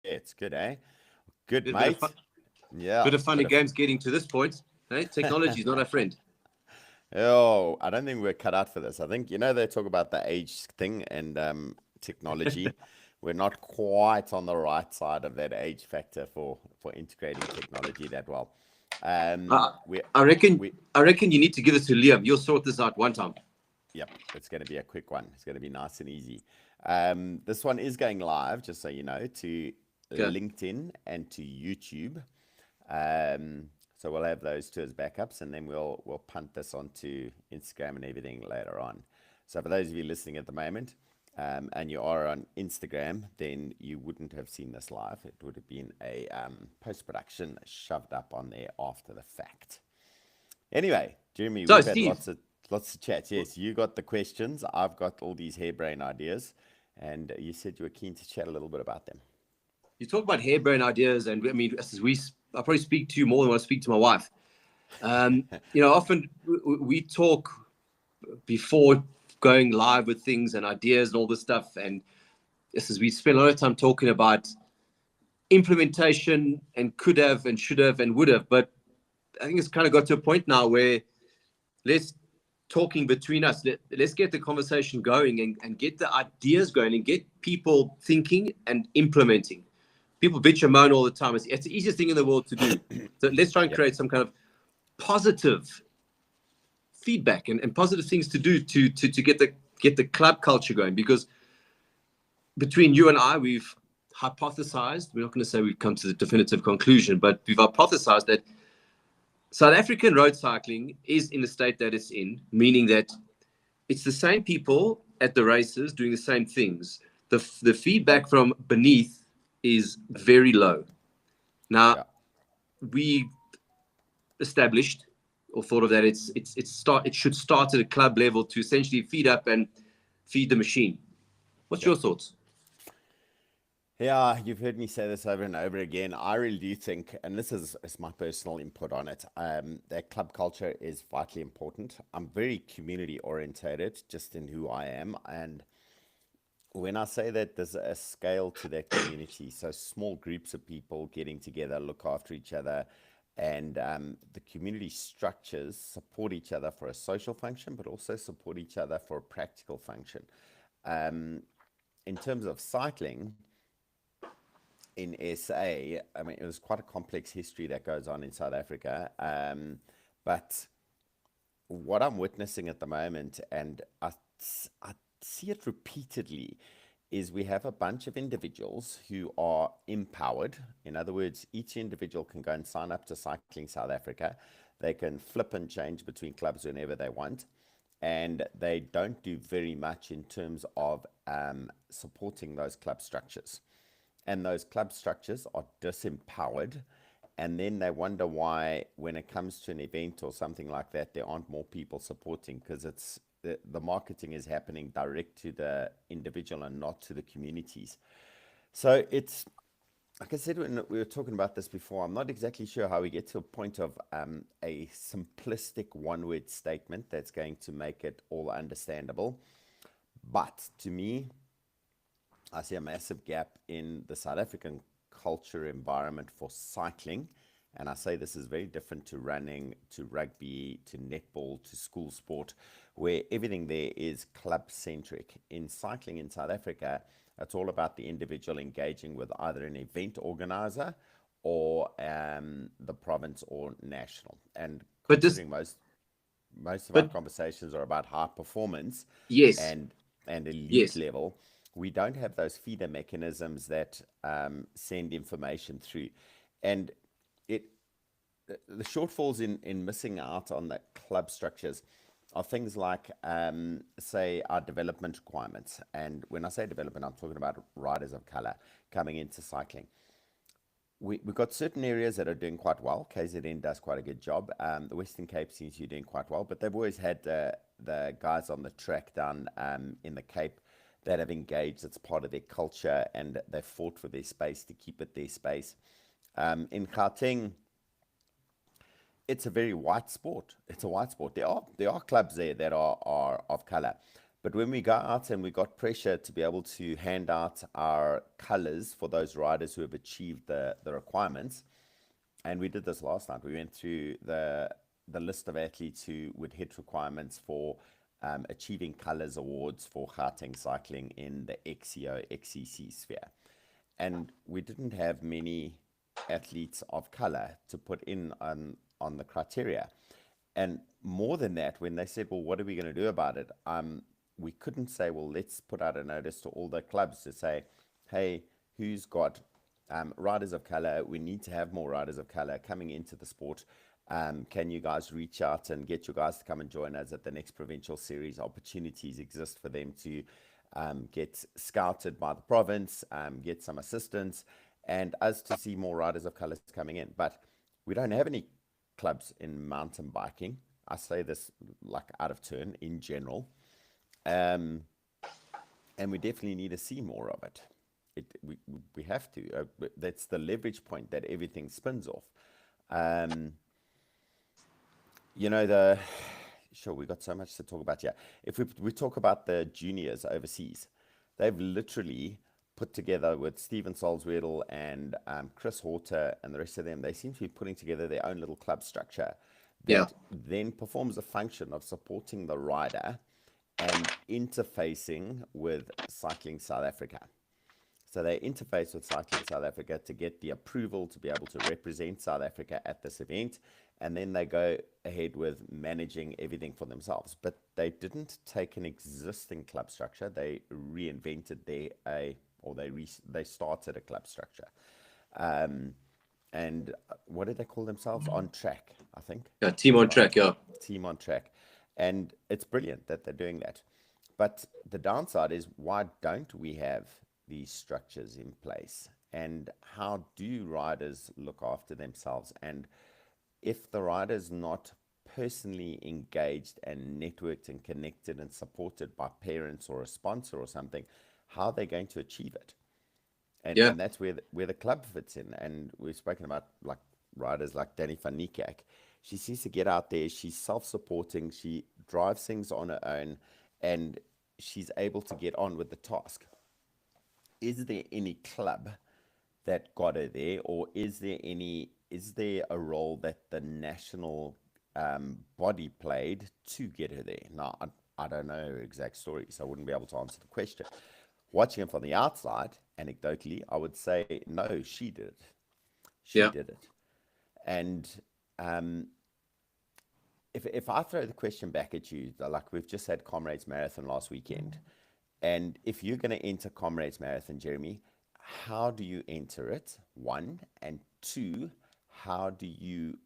It's good, eh? Good, Bit of mate. fun, Yeah, bit of fun bit and of. games getting to this point. Hey, technology is not our friend. Oh, I don't think we're cut out for this. I think they talk about the age thing and technology. We're not quite on the right side of that age factor for integrating technology that well. Uh, We I reckon, we I reckon you need to give this to Liam. You'll sort this out one time. Yep, it's going to be a quick one. It's going to be nice and easy. This one is going live, just so you know, to Okay. LinkedIn and to YouTube. So we'll have those two as backups, and then we'll punt this onto Instagram and everything later on. So for those of you listening at the moment, and you are on Instagram, then you wouldn't have seen this live. It would have been a post production shoved up on there after the fact. Anyway, Jeremy, So, we've had Steve, lots of chats. Yes, you got the questions. I've got all these harebrained ideas, and you said you were keen to chat a little bit about them. you talk about harebrained ideas, and I mean, I probably speak to you more than I speak to my wife. Often we talk before going live with things and ideas and all this stuff, and we spend a lot of time talking about implementation and could have and should have and would have, but I think it's kind of got to a point now where let's talking between us. Let's get the conversation going and get the ideas going and get people thinking and implementing. People bitch and moan all the time. It's the easiest thing in the world to do. So let's try and Yep. create some kind of positive feedback and positive things to do to get the club culture going. Because between you and I, we've hypothesized. We're not going to say we've come to the definitive conclusion, but we've hypothesized that South African road cycling is in the state that it's in, meaning that it's the same people at the races doing the same things. The feedback from beneath is very low. Now, Yeah. we established or thought of that it should start at a club level to essentially feed up and feed the machine. What's Yep. your thoughts? Yeah, you've heard me say this over and over again. I really do think, and this is my personal input on it, that club culture is vitally important. I'm very community orientated, just in who I am. And when I say that there's a scale to that community, so small groups of people getting together, look after each other, and the community structures support each other for a social function, but also support each other for a practical function. Um, in terms of cycling, in SA, I mean, it was quite a complex history that goes on in South Africa. But what I'm witnessing at the moment, and I see it repeatedly, is we have a bunch of individuals who are empowered. In other words, each individual can go and sign up to Cycling South Africa. They can flip and change between clubs whenever they want. And they don't do very much in terms of supporting those club structures, and those club structures are disempowered, and then they wonder why when it comes to an event or something like that there aren't more people supporting, because it's the marketing is happening direct to the individual and not to the communities. So it's like I said when we were talking about this before, I'm not exactly sure how we get to a point of a simplistic one word statement that's going to make it all understandable. But to me, I see a massive gap in the South African culture environment for cycling. And I say this is very different to running, to rugby, to netball, to school sport, where everything there is club centric. In cycling in South Africa, it's all about the individual engaging with either an event organizer or the province or national. And But this, considering most of our but conversations are about high performance yes, and elite yes. level, we don't have those feeder mechanisms that send information through. And it the shortfalls in missing out on the club structures are things like, say, our development requirements. And when I say development, I'm talking about riders of color coming into cycling. We've got certain areas that are doing quite well. KZN does quite a good job. The Western Cape seems to be doing quite well, but they've always had the guys on the track down in the Cape that have engaged. It's part of their culture, and they've fought for their space to keep it their space. In Gauteng, it's a very white sport. It's a white sport. There are clubs there that are of color, But when we go out and we got pressure to be able to hand out our colors for those riders who have achieved the requirements, and we did this last night. We went through the list of athletes who would hit requirements for achieving colors awards for Gauteng cycling in the XCO, XCC sphere. And we didn't have many athletes of color to put in on the criteria. And more than that, when they said, well, what are we going to do about it? We couldn't say, well, let's put out a notice to all the clubs to say, hey, who's got riders of color? We need to have more riders of color coming into the sport. Can you guys reach out and get your guys to come and join us at the next provincial series? Opportunities exist for them to get scouted by the province, get some assistance, and us to see more riders of color coming in. But we don't have any clubs in mountain biking. I say this like out of turn in general. And we definitely need to see more of it. We have to. That's the leverage point that everything spins off. You know, sure, we got so much to talk about here. If we talk about the juniors overseas, they've literally put together with Steven Salzwedel and Chris Horter and the rest of them, they seem to be putting together their own little club structure that then performs a function of supporting the rider and interfacing with Cycling South Africa. So they interface with Cycling South Africa to get the approval to be able to represent South Africa at this event. And then they go ahead with managing everything for themselves. But they didn't take an existing club structure. They reinvented they started a club structure. And what did they call themselves? On Track, I think. Yeah, Team on Track, yeah. Team on Track. And it's brilliant that they're doing that. But the downside is, why don't we have these structures in place? And how do riders look after themselves? And if the rider's not personally engaged and networked and connected and supported by parents or a sponsor or something, how are they going to achieve it? And that's where the club fits in. And we've spoken about like riders like Danny van Niekerk. She seems to get out there. She's self-supporting. She drives things on her own, and she's able to get on with the task. Is there any club that got her there, or is there a role that the national body played to get her there? Now, I don't know her exact story, so I wouldn't be able to answer the question. Watching it from the outside, anecdotally, I would say, no, she did it. She did it. And if I throw the question back at you, like we've just had Comrades Marathon last weekend, and if you're going to enter Comrades Marathon, Jeremy, how do you enter it? One, and two, how do you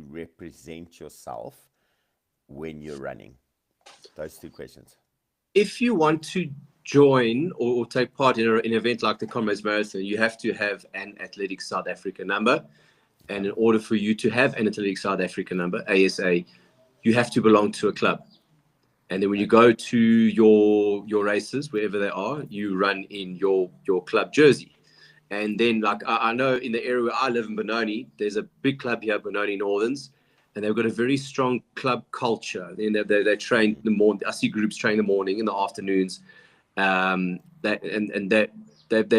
represent yourself when you're running? Those two questions. If you want to join or take part in an event like the Comrades Marathon, you have to have an Athletics South Africa number. And in order for you to have an Athletics South Africa number, ASA, you have to belong to a club. And then when you go to your races, wherever they are, you run in your club jersey. And then, like, I know in the area where I live in Benoni, there's a big club here, Benoni Northerns, and they've got a very strong club culture. Then they train in the morning. I see groups train in the morning, in the afternoons. They're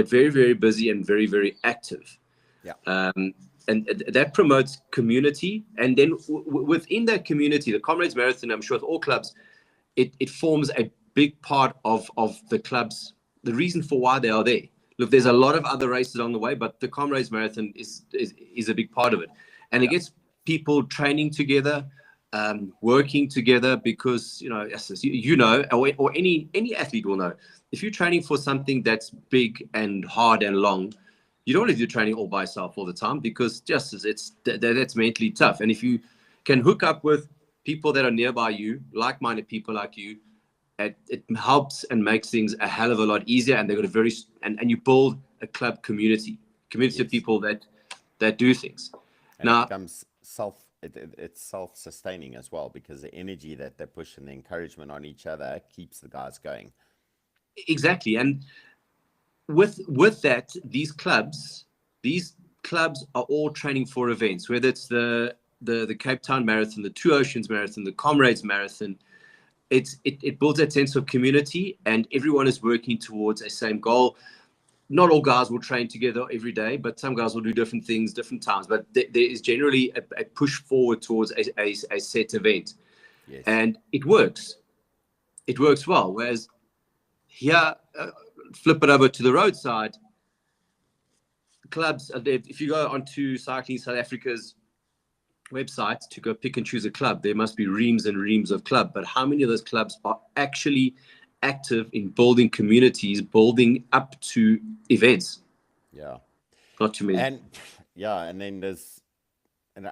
very, very busy and very, very active. Yeah. And that promotes community. And then within that community, the Comrades Marathon, I'm sure with all clubs, it forms a big part of the clubs, the reason for why they are there. Look, there's a lot of other races along the way, but the Comrades Marathon is a big part of it. And it gets people training together, working together, because, or any athlete will know, if you're training for something that's big and hard and long, you don't want to do training all by yourself all the time, because that's mentally tough. And if you can hook up with people that are nearby you, like-minded people like you, it helps and makes things a hell of a lot easier. And they've got and you build a club community of people that do things. And now, it becomes it's self-sustaining as well, because the energy that they push and the encouragement on each other keeps the guys going. Exactly. And with that, these clubs are all training for events, whether it's the Cape Town Marathon, the Two Oceans Marathon, the Comrades Marathon. it builds that sense of community, and everyone is working towards a same goal. Not all guys will train together every day, but some guys will do different things, different times. But there is generally a push forward towards a set event, Yes. and it works. It works well. Whereas here, flip it over to the roadside, clubs, if you go onto Cycling South Africa's website to go pick and choose a club, there must be reams and reams of club. But how many of those clubs are actually active in building communities, building up to events? Yeah. Not too many. And yeah, and then there's, I'm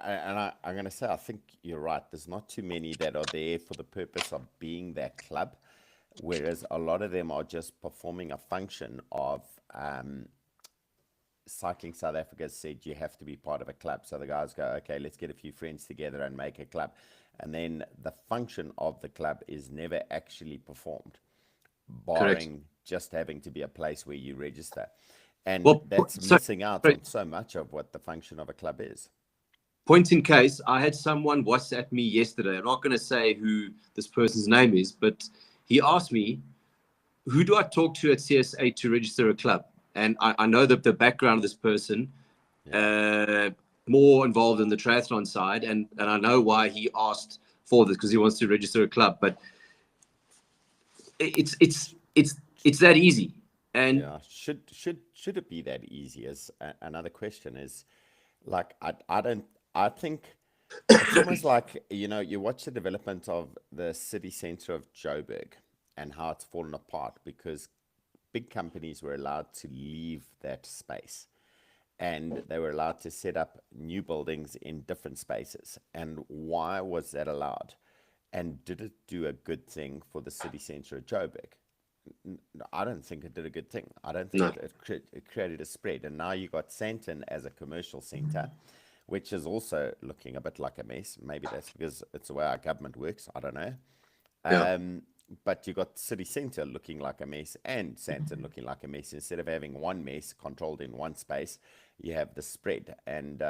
going to say, I think you're right. There's not too many that are there for the purpose of being that club, whereas a lot of them are just performing a function of, Cycling South Africa said you have to be part of a club. So the guys go, okay, let's get a few friends together and make a club. And then the function of the club is never actually performed, Correct. barring just having to be a place where you register. And Well, that's so missing out on so much of what the function of a club is. point in case, I had someone WhatsApp me yesterday. I'm not going to say who this person's name is, but he asked me, who do I talk to at CSA to register a club? And I know that the background of this person, Yeah. more involved in the triathlon side, and I know why he asked for this, because he wants to register a club. But it's that easy. And Yeah. Should it be that easy? Is another question. Is like I think it's almost like, you watch the development of the city center of Joburg and how it's fallen apart because big companies were allowed to leave that space and they were allowed to set up new buildings in different spaces. And why was that allowed? And did it do a good thing for the city center of Joburg? I don't think it did a good thing. I don't think no, it created a spread. And now you got Sandton as a commercial center, which is also looking a bit like a mess. Maybe that's because it's the way our government works. I don't know. yeah, Um, but you got city center looking like a mess and Sandton looking like a mess. Instead of having one mess controlled in one space, you have the spread. And,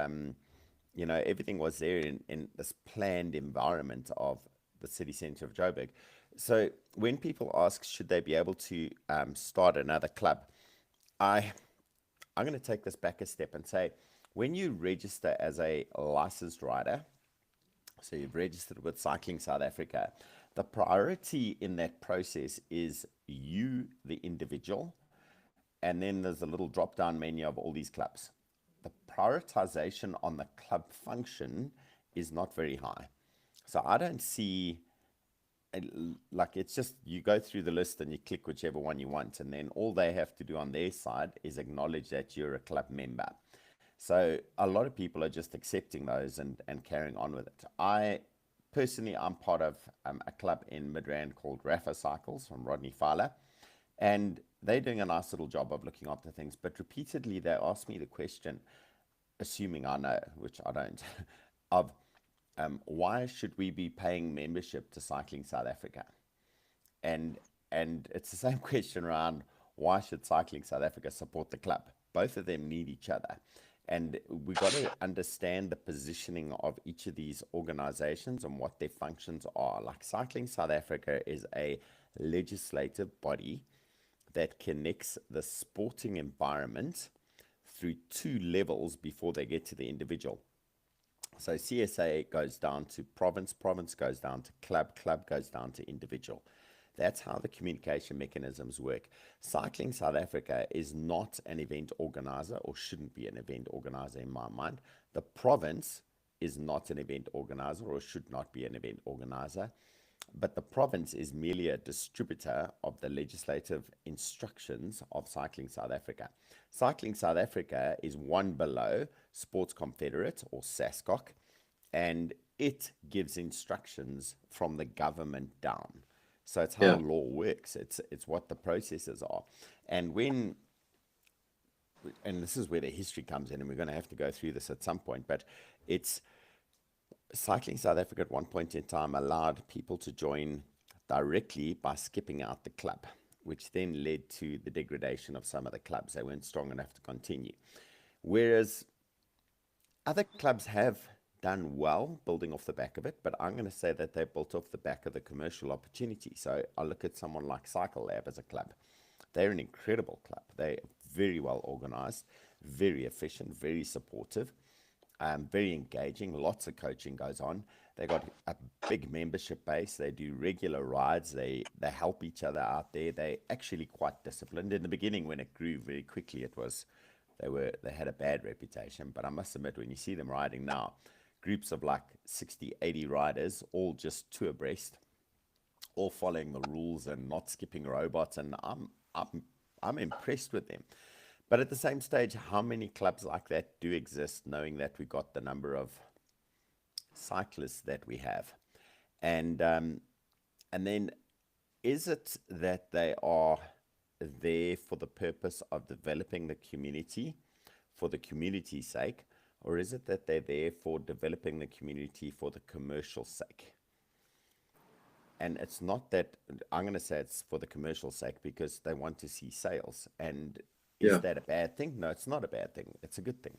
everything was there in this planned environment of the city center of Joburg. So when people ask, should they be able to start another club? I I'm going to take this back a step and say, when you register as a licensed rider, so you've registered with Cycling South Africa, the priority in that process is you, the individual, and then there's a little drop down menu of all these clubs. The prioritization on the club function is not very high. So I don't see, like, it's just you go through the list and you click whichever one you want, and then all they have to do on their side is acknowledge that you're a club member. So a lot of people are just accepting those and carrying on with it. I'm part of a club in Midrand called Rafa Cycles from Rodney Fowler, and they're doing a nice little job of looking after things. But repeatedly, they ask me the question, assuming I know, which I don't, of why should we be paying membership to Cycling South Africa? And it's the same question around why should Cycling South Africa support the club? Both of them need each other. And we got to understand the positioning of each of these organizations and what their functions are. Like Cycling South Africa is a legislative body that connects the sporting environment through two levels before they get to the individual. So CSA goes down to province, province goes down to club, club goes down to individual. That's how the communication mechanisms work. Cycling South Africa is not an event organizer, or shouldn't be an event organizer in my mind. The province is not an event organizer, or should not be an event organizer. But the province is merely a distributor of the legislative instructions of Cycling South Africa. Cycling South Africa is one below Sports Confederate, or SASCOC, and it gives instructions from the government down. So it's how yeah. law works. It's what the processes are. And this is where the history comes in, and we're going to have to go through this at some point, but it's Cycling South Africa at one point in time allowed people to join directly by skipping out the club, which then led to the degradation of some of the clubs. They weren't strong enough to continue. Whereas other clubs have done well building off the back of it, but I'm going to say that they built off the back of the commercial opportunity. So I look at someone like Cycle Lab as a club. They're an incredible club. They're very well organized, very efficient, very supportive, very engaging. Lots of coaching goes on. They got a big membership base. They do regular rides. They help each other out there. They actually quite disciplined. In the beginning, when it grew very quickly, they had a bad reputation. But I must admit, when you see them riding now, groups of like 60, 80 riders, all just two abreast, all following the rules and not skipping robots, and I'm impressed with them. But at the same stage, how many clubs like that do exist, knowing that we got the number of cyclists that we have, and then is it that they are there for the purpose of developing the community for the community's sake, or is it that they're there for developing the community for the commercial sake? And it's not that I'm going to say it's for the commercial sake because they want to see sales. And is Yeah. that a bad thing? No, it's not a bad thing. It's a good thing.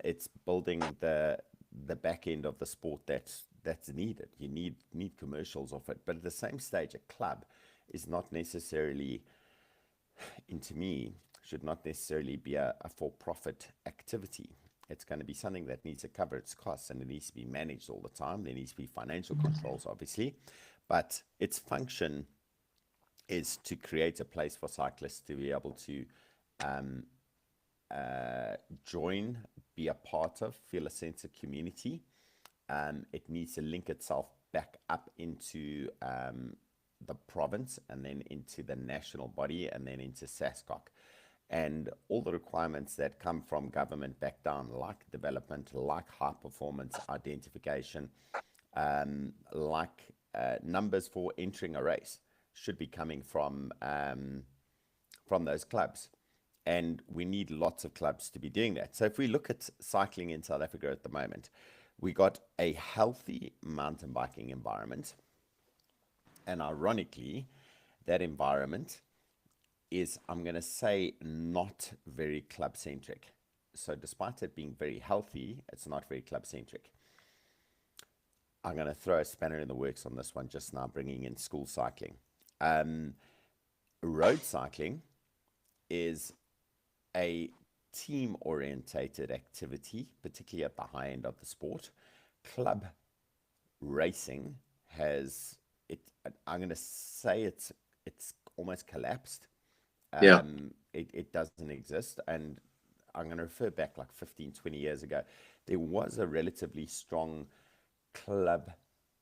It's building the back end of the sport that's needed. You need commercials of it, but at the same stage, a club is not necessarily, and to me, should not necessarily be a for-profit activity. It's going to be something that needs to cover its costs, and it needs to be managed all the time. There needs to be financial controls, obviously, but its function is to create a place for cyclists to be able to um, join, be a part of, feel a sense of community. It needs to link itself back up into the province and then into the national body and then into SASCOC. And all the requirements that come from government back down, like development, like high performance identification, like numbers for entering a race, should be coming from those clubs. And we need lots of clubs to be doing that. So if we look at cycling in South Africa at the moment, we got a healthy mountain biking environment. And ironically, that environment is, I'm going to say, not very club centric. So despite it being very healthy, it's not very club centric. I'm going to throw a spanner in the works on this one just now, bringing in school cycling. Road cycling is a team orientated activity, particularly at the high end of the sport. Club racing has it. I'm going to say it's almost collapsed. Yeah. It doesn't exist, and I'm going to refer back like 15, 20 years ago. There was a relatively strong club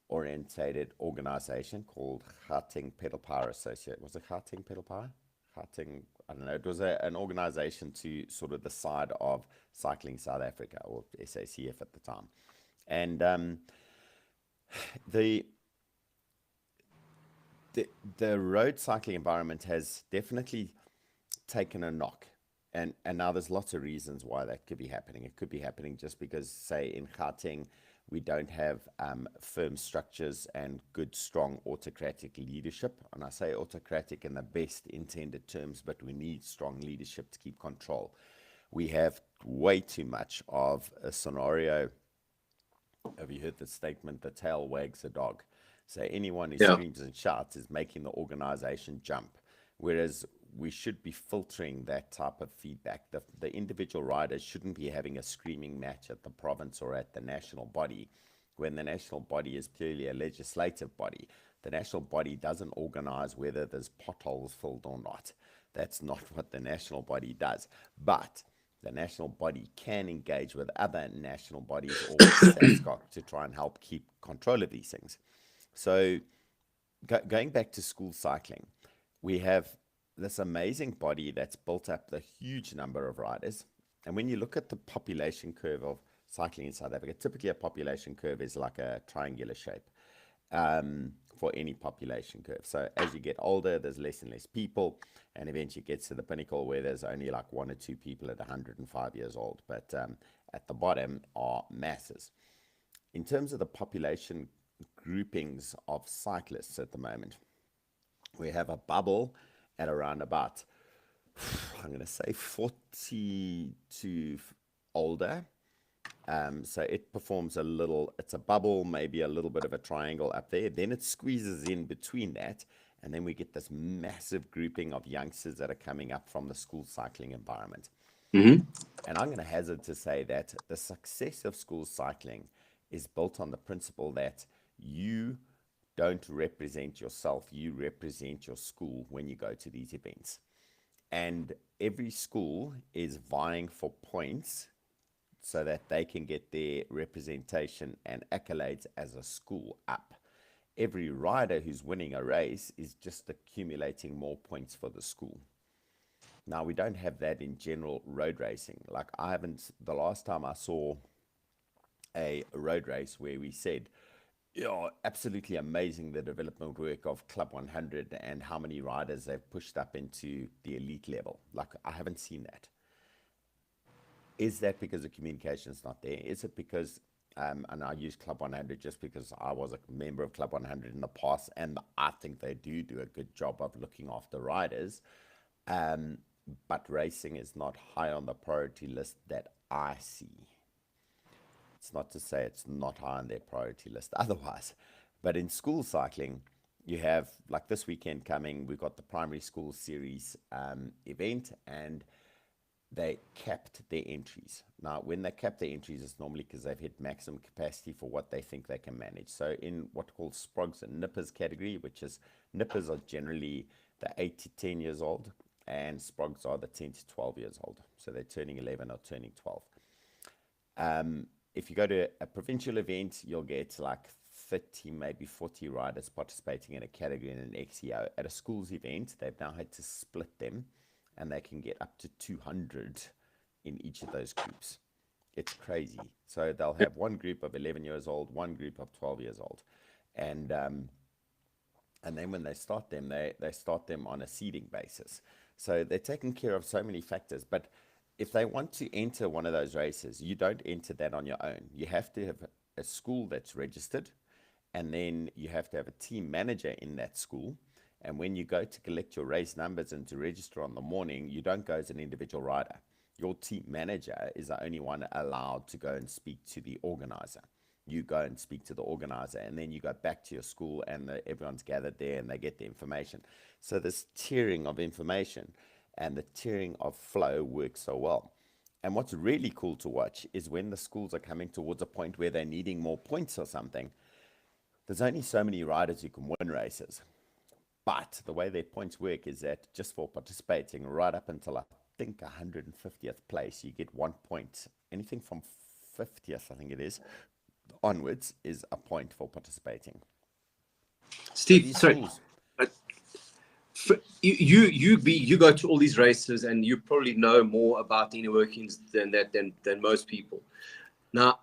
orientated organization called Gauteng Pedal Power Association. Was it Gauteng Pedal Power? Gauteng, I don't know. It was an organization to sort of the side of Cycling South Africa, or SACF at the time. And the road cycling environment has definitely taken a knock. And now there's lots of reasons why that could be happening. It could be happening just because, say, in Gauteng, we don't have firm structures and good, strong autocratic leadership. And I say autocratic in the best intended terms, but we need strong leadership to keep control. We have way too much of a scenario. Have you heard the statement, the tail wags the dog? So anyone who screams and shouts is making the organization jump. Whereas we should be filtering that type of feedback. The individual riders shouldn't be having a screaming match at the province or at the national body, when the national body is clearly a legislative body. The national body doesn't organize whether there's potholes filled or not. That's not what the national body does. But the national body can engage with other national bodies or SASCOC to try and help keep control of these things. So going back to school cycling, we have this amazing body that's built up the huge number of riders. And when you look at the population curve of cycling in South Africa, typically a population curve is like a triangular shape for any population curve. So as you get older, there's less and less people, and eventually it gets to the pinnacle where there's only like 1 or 2 people at 105 years old. But at the bottom are masses. In terms of the population groupings of cyclists at the moment, we have a bubble at around about, I'm going to say 40 to older, So it performs a little, it's a bubble, maybe a little bit of a triangle up there. Then it squeezes in between that. And then we get this massive grouping of youngsters that are coming up from the school cycling environment. Mm-hmm. And I'm going to hazard to say that the success of school cycling is built on the principle that you don't represent yourself, you represent your school when you go to these events. And every school is vying for points so that they can get their representation and accolades as a school up. Every rider who's winning a race is just accumulating more points for the school. Now, we don't have that in general road racing. Like, I haven't, the last time I saw a road race where we said, yeah, absolutely amazing the development work of Club 100 and how many riders they've pushed up into the elite level. Like, I haven't seen that. Is that because the communication is not there? Is it because, and I use Club 100 just because I was a member of Club 100 in the past, and I think they do a good job of looking after riders. But racing is not high on the priority list that I see. It's not to say it's not high on their priority list otherwise. But in school cycling, you have, like this weekend coming, we've got the primary school series event, and they capped their entries. Now, when they cap their entries, it's normally because they've hit maximum capacity for what they think they can manage. So in what called Sprogs and Nippers category, which is Nippers are generally the 8 to 10 years old, and Sprogs are the 10 to 12 years old. So they're turning 11 or turning 12. If you go to a provincial event, you'll get like 30, maybe 40 riders participating in a category in an XEO. At a schools event, they've now had to split them, and they can get up to 200 in each of those groups. It's crazy. So they'll have one group of 11 years old, one group of 12 years old. And then when they start them, they start them on a seeding basis. So they're taking care of so many factors. But if they want to enter one of those races, you don't enter that on your own. You have to have a school that's registered, and then you have to have a team manager in that school. And when you go to collect your race numbers and to register on the morning, you don't go as an individual rider. Your team manager is the only one allowed to go and speak to the organizer. You go and speak to the organizer, and then you go back to your school, and everyone's gathered there and they get the information. So this tiering of information and the tiering of flow works so well. And what's really cool to watch is when the schools are coming towards a point where they're needing more points or something, there's only so many riders who can win races. But the way their points work is that just for participating right up until I think 150th place, you get 1 point. Anything from 50th, I think it is, onwards is a point for participating. Steve, so sorry. You go to all these races, and you probably know more about the inner workings than most people. Now,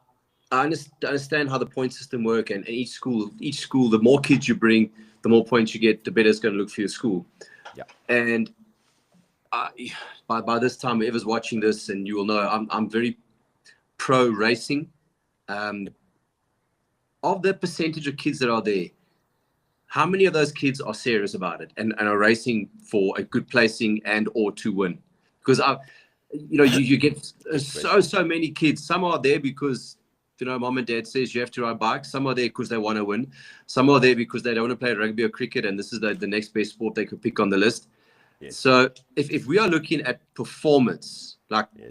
I understand how the point system works, and each school, the more kids you bring, the more points you get, the better it's going to look for your school. Yeah. And by this time, whoever's watching this, and you will know, I'm very pro racing. Of the percentage of kids that are there, how many of those kids are serious about it and are racing for a good placing and or to win? Because you get so many kids. Some are there because mom and dad says you have to ride bikes. Some are there because they want to win. Some are there because they don't want to play rugby or cricket, and this is the next best sport they could pick on the list. Yes. So if we are looking at performance,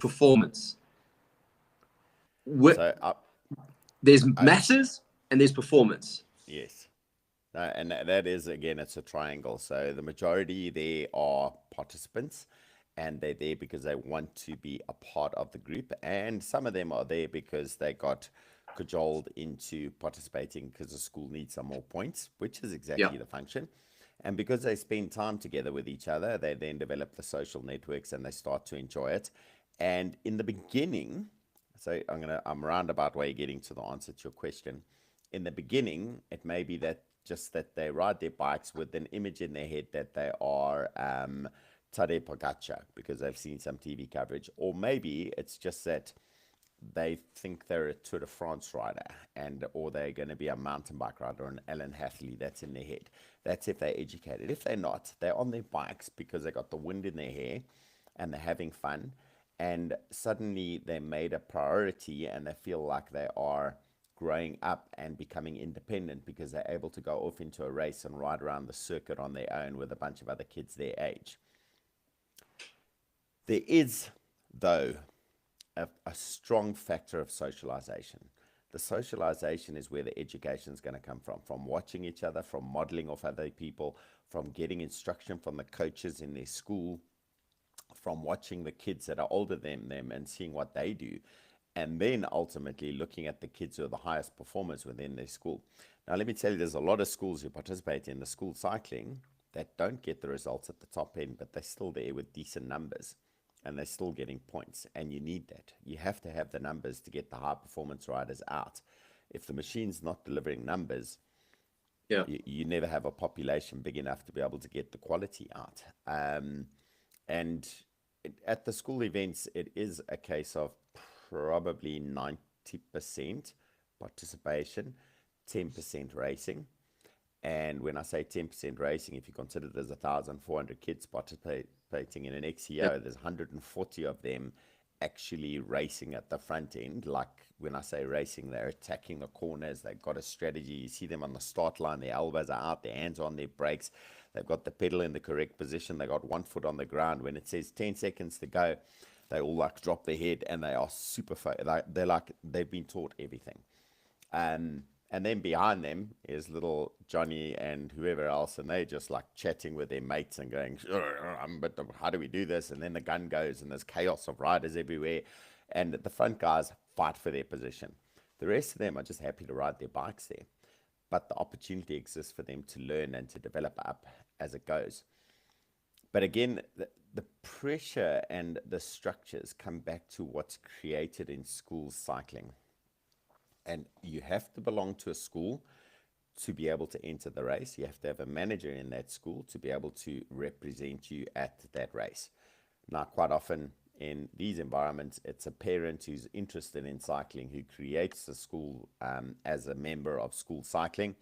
performance, there's masses and there's performance. Yes. And that is, again, it's a triangle. So the majority there are participants, and they're there because they want to be a part of the group. And some of them are there because they got cajoled into participating because the school needs some more points, which is exactly the function. And because they spend time together with each other, they then develop the social networks and they start to enjoy it. And in the beginning, so I'm roundabout way getting to the answer to your question. In the beginning, it may be that just that they ride their bikes with an image in their head that they are Tadej Pogacar because they've seen some TV coverage. Or maybe it's just that they think they're a Tour de France rider or they're going to be a mountain bike rider or an Alan Hathley. That's in their head. That's if they're educated. If they're not, they're on their bikes because they got the wind in their hair and they're having fun. and suddenly they made a priority and they feel like they are growing up and becoming independent because they're able to go off into a race and ride around the circuit on their own with a bunch of other kids their age. There is, though, a strong factor of socialization. The socialization is where the education is going to come from watching each other, from modeling off other people, from getting instruction from the coaches in their school, from watching the kids that are older than them and seeing what they do, and then ultimately looking at the kids who are the highest performers within their school. Now, let me tell you, there's a lot of schools who participate in the school cycling that don't get the results at the top end, but they're still there with decent numbers and they're still getting points. And you need that. You have to have the numbers to get the high performance riders out. If the machine's not delivering numbers, Yeah. you never have a population big enough to be able to get the quality out. And at the school events, it is a case of probably 90% participation, 10% racing. And when I say 10% racing, if you consider there's 1,400 kids participating in an XCO, there's 140 of them actually racing at the front end. Like when I say racing, they're attacking the corners. They've got a strategy. You see them on the start line. Their elbows are out. Their hands are on their brakes. They've got the pedal in the correct position. They got 1 foot on the ground. When it says 10 seconds to go, they all like drop their head and they are super they're like they've been taught everything. And then behind them is little Johnny and whoever else, and they just like chatting with their mates and going, but how do we do this? And then the gun goes and there's chaos of riders everywhere. And the front guys fight for their position. The rest of them are just happy to ride their bikes there. But the opportunity exists for them to learn and to develop up as it goes. But again, the pressure and the structures come back to what's created in school cycling. And you have to belong to a school to be able to enter the race. You have to have a manager in that school to be able to represent you at that race. Now, quite often in these environments, it's a parent who's interested in cycling who creates the school as a member of school cycling,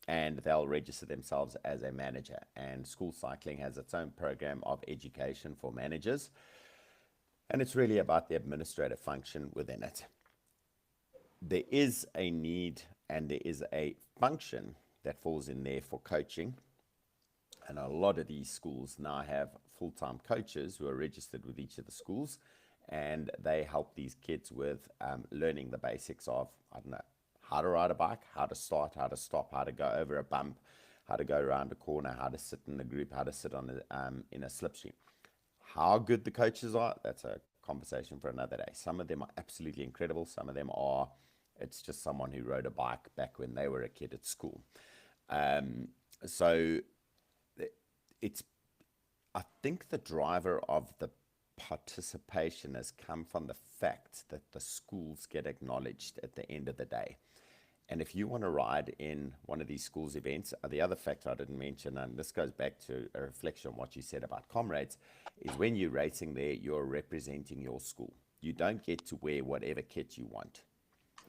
and they'll register themselves as a manager. And school cycling has its own program of education for managers, and it's really about the administrative function within it. There is a need and there is a function that falls in there for coaching. And a lot of these schools now have full-time coaches who are registered with each of the schools, and they help these kids with learning the basics of, I don't know, how to ride a bike, how to start, how to stop, how to go over a bump, how to go around a corner, how to sit in a group, how to sit on in a slipstream. How good the coaches are, that's a conversation for another day. Some of them are absolutely incredible. Some of them are, it's just someone who rode a bike back when they were a kid at school. So it's, I think the driver of the participation has come from the fact that the schools get acknowledged at the end of the day. And if you want to ride in one of these schools events, the other factor I didn't mention, and this goes back to a reflection on what you said about comrades, is when you're racing there, you're representing your school. You don't get to wear whatever kit you want.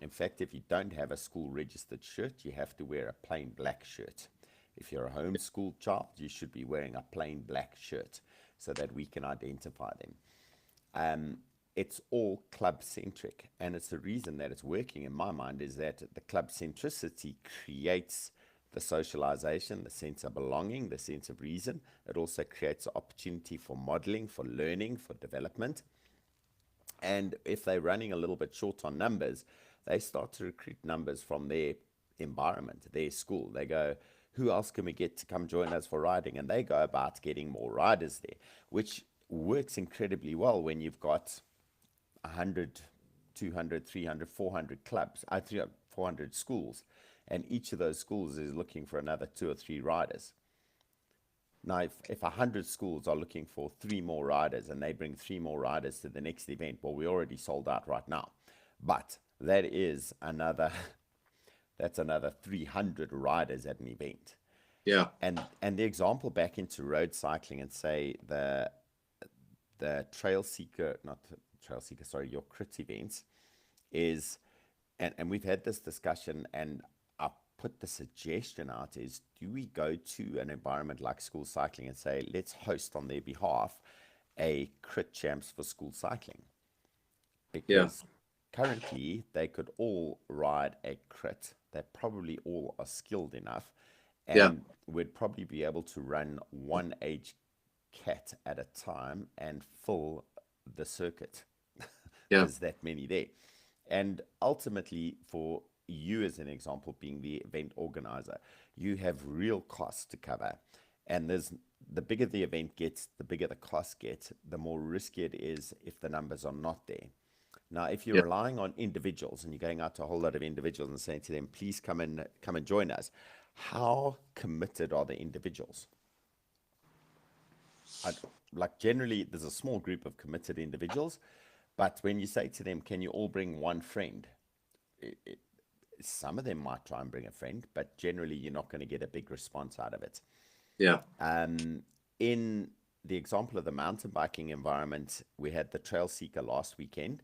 In fact, if you don't have a school registered shirt, you have to wear a plain black shirt. If you're a homeschooled child, you should be wearing a plain black shirt so that we can identify them. It's all club centric, and it's the reason that it's working in my mind is that the club centricity creates the socialization, the sense of belonging, the sense of reason. It also creates an opportunity for modeling, for learning, for development. And if they're running a little bit short on numbers, they start to recruit numbers from their environment, their school. They go, who else can we get to come join us for riding? And they go about getting more riders there, which works incredibly well when you've got 100, 200, 300, 400 clubs, 400 schools, and each of those schools is looking for another 2 or 3 riders. Now, if 100 schools are looking for 3 more riders and they bring 3 more riders to the next event, well, we already sold out right now. But that is another, that's another 300 riders at an event. Yeah. And the example back into road cycling and say the trail seeker, your crit events is, and we've had this discussion, and I put the suggestion out is, do we go to an environment like school cycling and say, let's host on their behalf a crit champs for school cycling? Yeah. because currently they could all ride a crit. They probably all are skilled enough Yeah. and would probably be able to run one age cat at a time and fill the circuit. Yeah. There's that many there. And ultimately, for you as an example, being the event organizer, you have real costs to cover. And the bigger the event gets, the bigger the cost gets, the more risky it is if the numbers are not there. Now, if you're Yeah. relying on individuals and you're going out to a whole lot of individuals and saying to them, please come and join us, how committed are the individuals? I, like generally, there's a small group of committed individuals, but when you say to them, can you all bring one friend? It, it, some of them might try and bring a friend, but generally, you're not going to get a big response out of it. Yeah. In the example of the mountain biking environment, we had the Trail Seeker last weekend,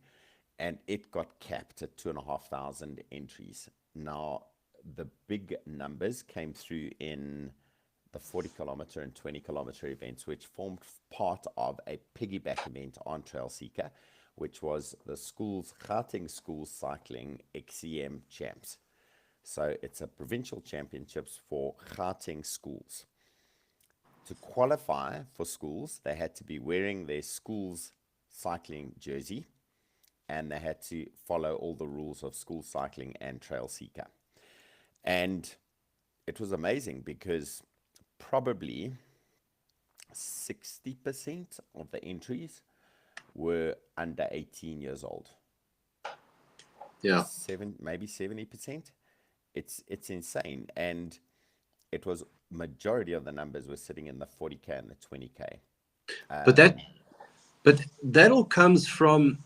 and it got capped at 2,500 entries. Now, the big numbers came through in the 40-kilometer and 20-kilometer events, which formed part of a piggyback event on Trail Seeker, which was the Gauteng Schools Cycling XCM Champs. So it's a provincial championships for Gauteng schools. To qualify for schools, they had to be wearing their school's cycling jersey, and they had to follow all the rules of school cycling and Trail Seeker. And it was amazing because probably 60% of the entries were under 18 years old. Yeah. Maybe 70%. It's insane. And it was majority of the numbers were sitting in the 40K and the 20K. But that all comes from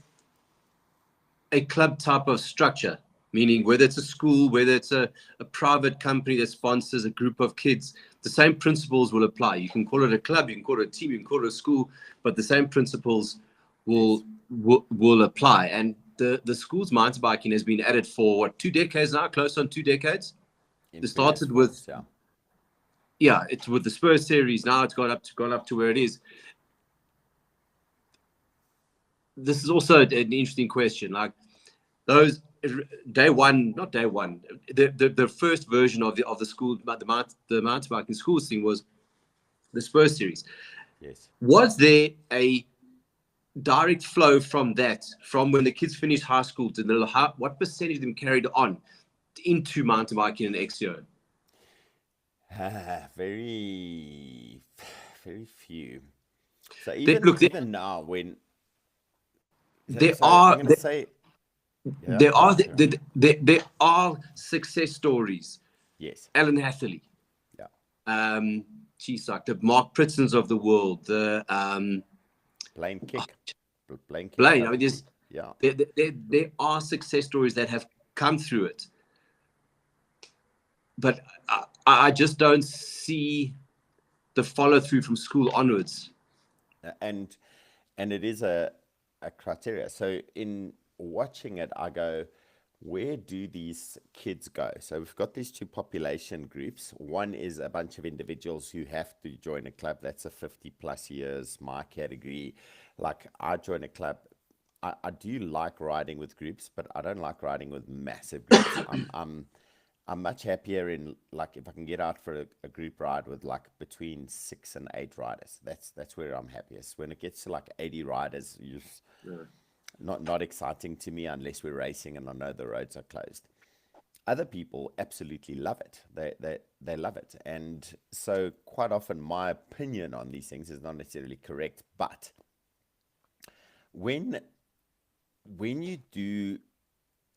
a club type of structure, meaning whether it's a school, whether it's a private company that sponsors a group of kids, the same principles will apply. You can call it a club, you can call it a team, you can call it a school, but the same principles will apply. And the school's mountain biking has been at it for what, 2 decades now, close on 2 decades. In It started forms, with it's with the Spurs series. Now it's gone up to where it is. This is also an interesting question. Like those not day one, the first version of the school, the mountain biking schools thing was the Spurs series. Yes. Was there a direct flow from that, from when the kids finished high school to what percentage of them carried on into mountain biking and XCO? Very, very few. So Look, even now, when there so I'm are going to say, yeah, there go are on, go on. there are success stories. Yes, Alan Hatherley, yeah, geez, like the Mark Pritzens of the world, the Blaine Kick, Blaine Kick Blaine. I mean, Coventry. Yeah, there are success stories that have come through it, but I just don't see the follow through from school onwards. and it is a criteria. So in watching it, I go, where do these kids go? So we've got these two population groups. One is a bunch of individuals who have to join a club. That's a 50 plus years, my category. Like I join a club. I do like riding with groups, but I don't like riding with massive groups. I'm much happier in like if I can get out for a group ride with like between 6 and 8 riders. That's where I'm happiest. When it gets to like 80 riders, not exciting to me unless we're racing and I know the roads are closed. Other people absolutely love it. They love it, and so quite often my opinion on these things is not necessarily correct. But when you do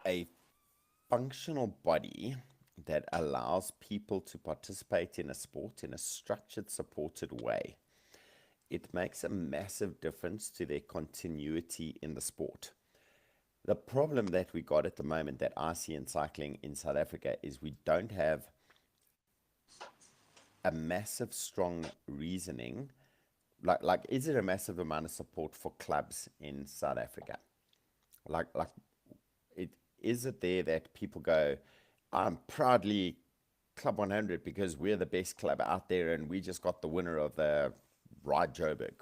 a functional body that allows people to participate in a sport in a structured, supported way, it makes a massive difference to their continuity in the sport. The problem that we got at the moment that I see in cycling in South Africa is we don't have a massive, strong reasoning. Like, is there a massive amount of support for clubs in South Africa? Like, is it there that people go, I'm proudly Club 100 because we're the best club out there and we just got the winner of the Ride Joburg,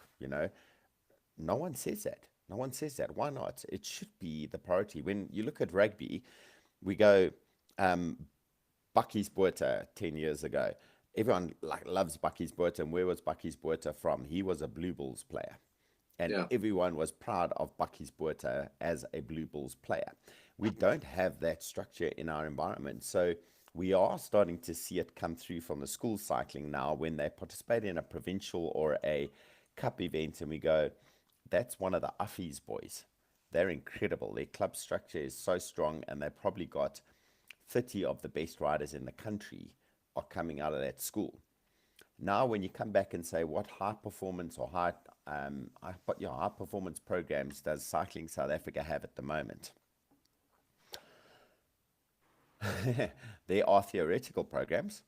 No one says that. No one says that. Why not? It should be the priority. When you look at rugby, we go, um, Bucky's Botha 10 years ago. Everyone like loves Bucky's Botha. And where was Bucky's Botha from? He was a Blue Bulls player. And Yeah. everyone was proud of Bucky's Botha as a Blue Bulls player. We don't have that structure in our environment. So we are starting to see it come through from the school cycling now when they participate in a provincial or a cup event and we go, that's one of the Uffies boys. They're incredible. Their club structure is so strong and they've probably got 30 of the best riders in the country are coming out of that school. Now, when you come back and say what high performance or high performance programs does Cycling South Africa have at the moment? There are theoretical programs.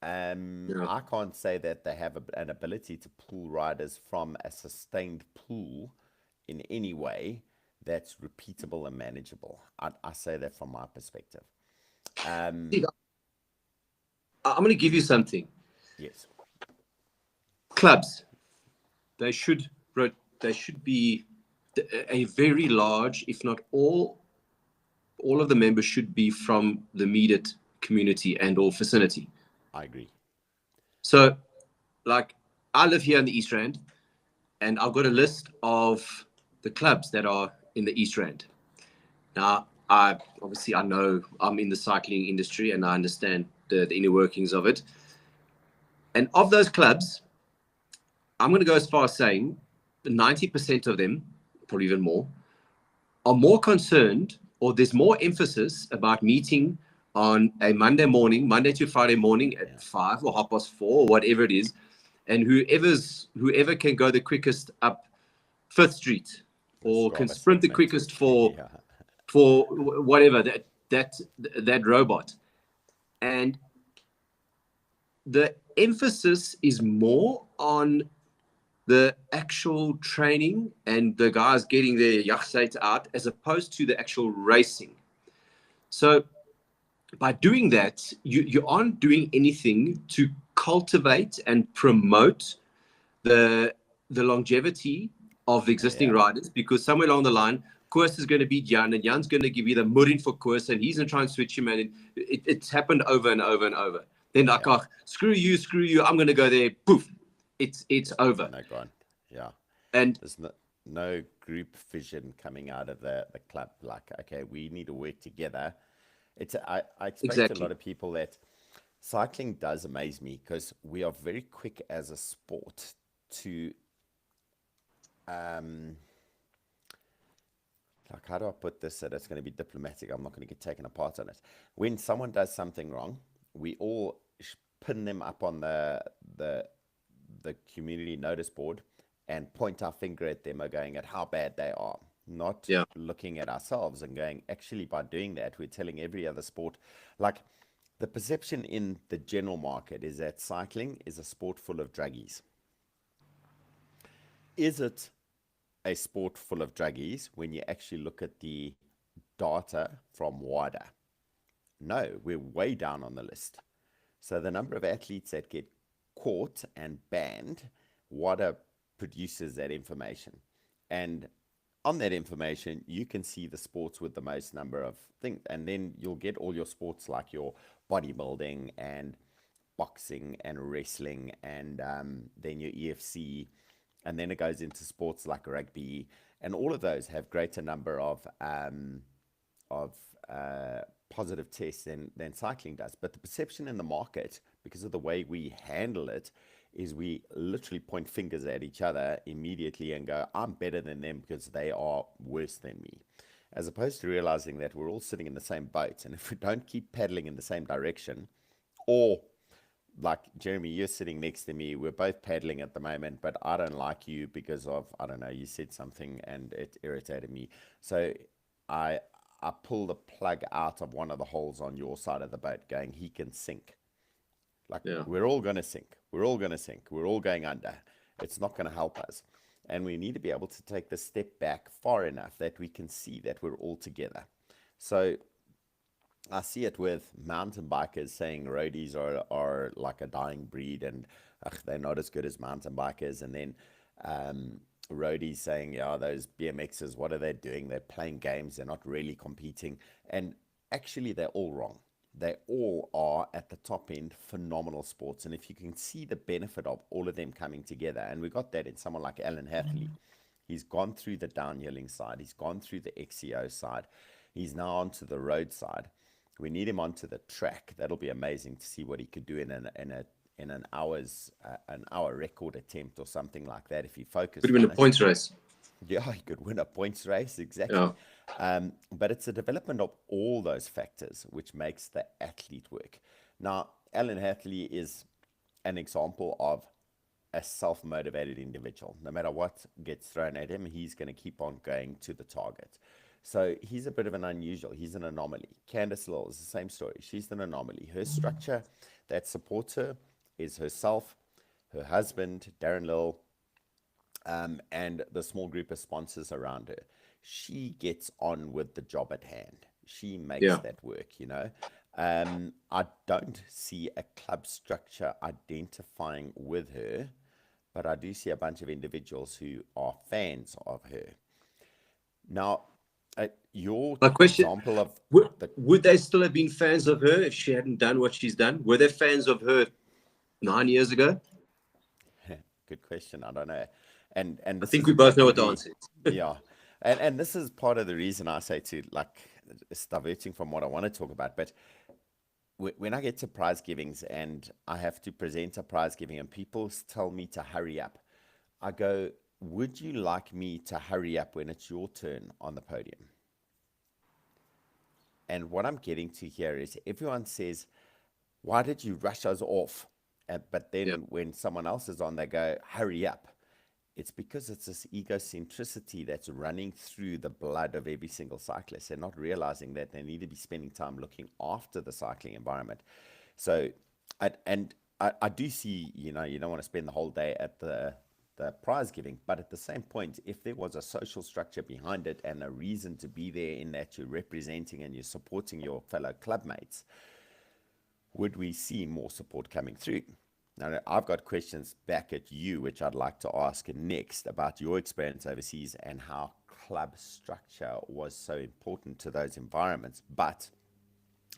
Yeah. I can't say that they have an ability to pull riders from a sustained pool in any way that's repeatable and manageable. I say that from my perspective. See, I'm going to give you something. Yes, Clubs, they should be a very large, if not all of the members should be from the immediate community and or vicinity. I agree. So, like, I live here in the East Rand, and I've got a list of the clubs that are in the East Rand. Now, I know I'm in the cycling industry and I understand the inner workings of it. And of those clubs, I'm going to go as far as saying 90% of them, probably even more, are more concerned, or there's more emphasis about meeting on a Monday to Friday morning Yeah, at 5 or 4:30 or whatever it is, and whoever can go the quickest up Fifth Street the or can Strava sprint the segment. quickest Yeah, for whatever that robot. And the emphasis is more on the actual training and the guys getting their yachtzeit out as opposed to the actual racing. So by doing that, you aren't doing anything to cultivate and promote the longevity of the existing yeah, riders, because somewhere along the line, Koos is going to beat Jan, and Jan's going to give you the mudding for Koos, and he's going to try and switch him, and it's happened over and over and over. Then like, yeah. oh, screw you, I'm going to go there. Poof, it's over. And they're gone. Yeah. And There's no group vision coming out of the club. Like, okay, we need to work together. I explain to a lot exactly, of people that cycling does amaze me because we are very quick as a sport to, um, like, how do I put this so that's going to be diplomatic? I'm not going to get taken apart on it. When someone does something wrong, we all pin them up on the the community notice board and point our finger at them or going at how bad they are, not yeah, looking at ourselves and going, actually, by doing that, we're telling every other sport. Like, the perception in the general market is that cycling is a sport full of druggies. Is it a sport full of druggies when you actually look at the data from WADA? No, we're way down on the list. So the number of athletes that get caught and banned, WADA produces that information. And on that information, you can see the sports with the most number of things. And then you'll get all your sports like your bodybuilding and boxing and wrestling and then your EFC. And then it goes into sports like rugby. And all of those have greater number of positive tests than cycling does. But the perception in the market, because of the way we handle it, is we literally point fingers at each other immediately and go, I'm better than them because they are worse than me. As opposed to realizing that we're all sitting in the same boat. And if we don't keep paddling in the same direction, or like Jeremy, you're sitting next to me, we're both paddling at the moment, but I don't like you because of, I don't know, you said something and it irritated me. So I I pull the plug out of one of the holes on your side of the boat, going, he can sink. Like, yeah, we're all going to sink. We're all going to sink. We're all going under. It's not going to help us. And we need to be able to take the step back far enough that we can see that we're all together. So I see it with mountain bikers saying roadies are like a dying breed and they're not as good as mountain bikers. And then roadies saying, yeah, those BMXers, what are they doing? They're playing games, they're not really competing. And actually, they're all wrong. They all are at the top end phenomenal sports. And if you can see the benefit of all of them coming together, and we got that in someone like Alan Hathley, he's gone through the downhilling side, he's gone through the XCO side, he's now onto the road side. We need him onto the track. That'll be amazing to see what he could do in an hour record attempt or something like that if he Could focused win a on it. points race. Yeah, he could win a points race, Yeah. exactly. But it's a development of all those factors which makes the athlete work. Now, Alan Hathley is an example of a self-motivated individual. No matter what gets thrown at him, he's going to keep on going to the target. So he's a bit of an unusual. He's an anomaly. Candice Lill is the same story. She's an anomaly. Her structure that supports her is herself, her husband, Darren Lill, and the small group of sponsors around her. She gets on with the job at hand. She makes Yeah. that work, you know. I don't see a club structure identifying with her, but I do see a bunch of individuals who are fans of her. Now, your My question: example of the would they still have been fans of her if she hadn't done what she's done? Were they fans of her 9 years ago? good question, I don't know. And I this think is we both know what the probably, answer is. yeah. And this is part of the reason I say to, like, it's diverting from what I want to talk about, but when I get to prize givings and I have to present a prize giving and people tell me to hurry up, I go, would you like me to hurry up when it's your turn on the podium? And what I'm getting to here is everyone says, why did you rush us off? But Yeah. then when someone else is on, they go, hurry up. It's because it's this egocentricity that's running through the blood of every single cyclist. They're not realizing that they need to be spending time looking after the cycling environment. So, I do see, you know, you don't want to spend the whole day at the prize giving, but at the same point, if there was a social structure behind it and a reason to be there in that you're representing and you're supporting your fellow clubmates, would we see more support coming through? Now, I've got questions back at you, which I'd like to ask next about your experience overseas and how club structure was so important to those environments. But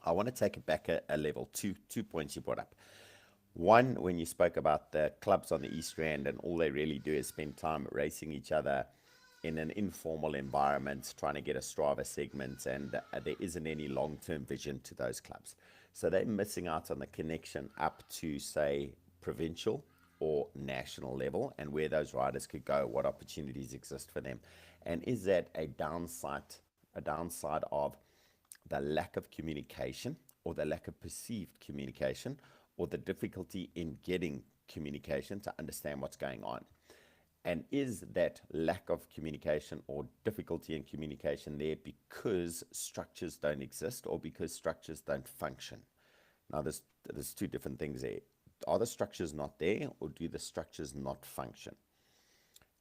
I want to take it back a level. Two points you brought up. One, when you spoke about the clubs on the East Rand and all they really do is spend time racing each other in an informal environment, trying to get a Strava segment, and there isn't any long-term vision to those clubs. So they're missing out on the connection up to, say, provincial or national level and where those riders could go, what opportunities exist for them. And is that a downside of the lack of communication or the lack of perceived communication or the difficulty in getting communication to understand what's going on? And is that lack of communication or difficulty in communication there because structures don't exist or because structures don't function? Now, there's two different things there. Are the structures not there or do the structures not function?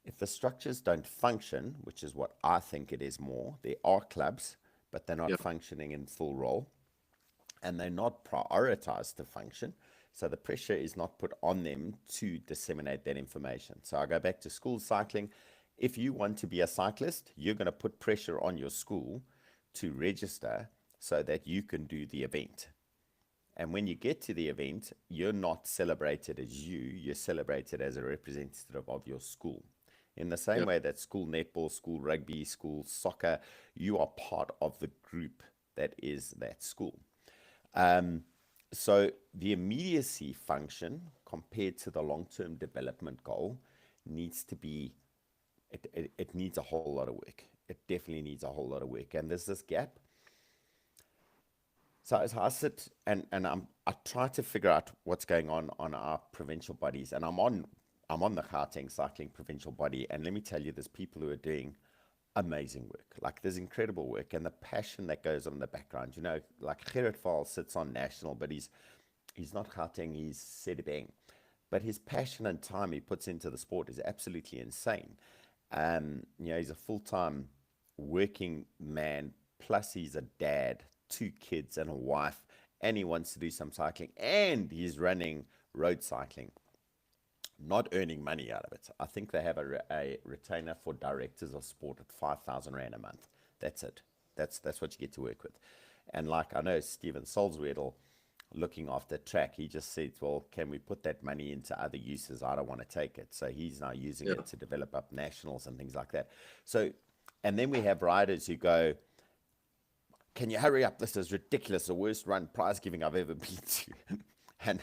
If the structures don't function, which is what I think it is more, there are clubs, but they're not Yeah. functioning in full role and they're not prioritized to function. So the pressure is not put on them to disseminate that information. So I go back to school cycling. If you want to be a cyclist, you're going to put pressure on your school to register so that you can do the event. And when you get to the event, you're not celebrated as you're celebrated as a representative of your school. In the same Yeah. way that school netball, school rugby, school soccer, you are part of the group that is that school. So the immediacy function compared to the long-term development goal needs to be, it needs a whole lot of work. It definitely needs a whole lot of work. And there's this gap. So as I sit I try to figure out what's going on our provincial bodies, and I'm on the Gauteng cycling provincial body, and let me tell you, there's people who are doing amazing work. Like there's incredible work, and the passion that goes on in the background. You know, like Gerrit Val sits on national, but he's not Gauteng, he's Sedibeng. But his passion and time he puts into the sport is absolutely insane. You know, he's a full-time working man, plus he's a dad, two kids and a wife, and he wants to do some cycling, and he's running road cycling. not earning money out of it. I think they have a retainer for directors of sport at 5,000 Rand a month. That's it. That's what you get to work with. And like I know Steven Solzwedel, looking after track, he just said, well, can we put that money into other uses? I don't want to take it. So he's now using Yeah. it to develop up nationals and things like that. So, and then we have riders who go, can you hurry up? This is ridiculous. The worst run prize giving I've ever been to. And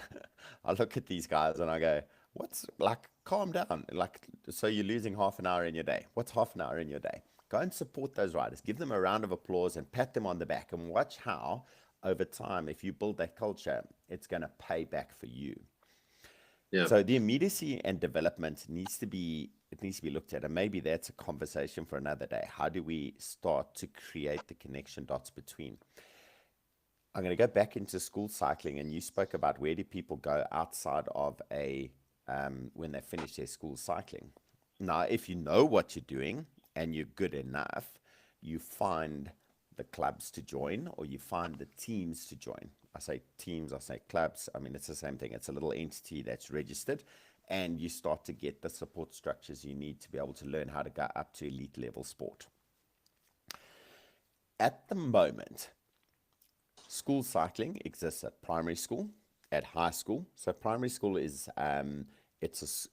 I look at these guys and I go, what's like, calm down. Like, so you're losing half an hour in your day. What's half an hour in your day? Go and support those riders. Give them a round of applause and pat them on the back and watch how over time, if you build that culture, it's going to pay back for you. Yeah. So the immediacy and development needs to be looked at, and maybe that's a conversation for another day. How do we start to create the connection dots between? I'm going to go back into school cycling, and you spoke about where do people go outside of when they finish their school cycling. Now, if you know what you're doing and you're good enough, you find the clubs to join, or you find the teams to join. I say teams, I say clubs. I mean, it's the same thing. It's a little entity that's registered, and you start to get the support structures you need to be able to learn how to go up to elite level sport. At the moment, school cycling exists at primary school, at high school. So primary school is it's a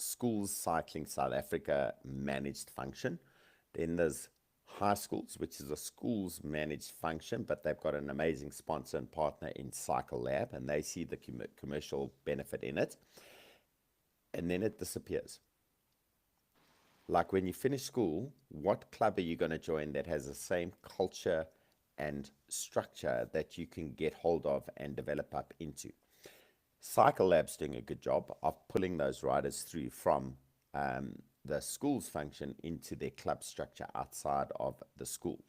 schools cycling South Africa managed function. Then there's high schools, which is a schools managed function, but they've got an amazing sponsor and partner in Cycle Lab, and they see the commercial benefit in it. And then it disappears. Like when you finish school, what club are you going to join that has the same culture and structure that you can get hold of and develop up into? Cycle Lab's doing a good job of pulling those riders through from the school's function into their club structure outside of the school.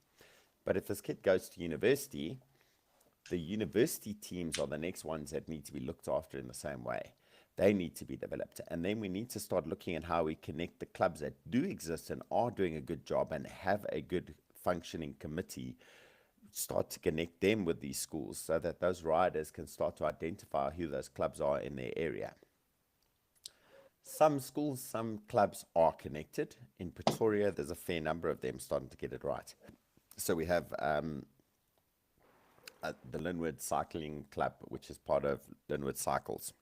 But if this kid goes to university, the university teams are the next ones that need to be looked after in the same way. They need to be developed. And then we need to start looking at how we connect the clubs that do exist and are doing a good job and have a good functioning committee, start to connect them with these schools so that those riders can start to identify who those clubs are in their area. Some schools, some clubs are connected. In Pretoria, there's a fair number of them starting to get it right. So we have the Linwood Cycling Club, which is part of Linwood Cycles.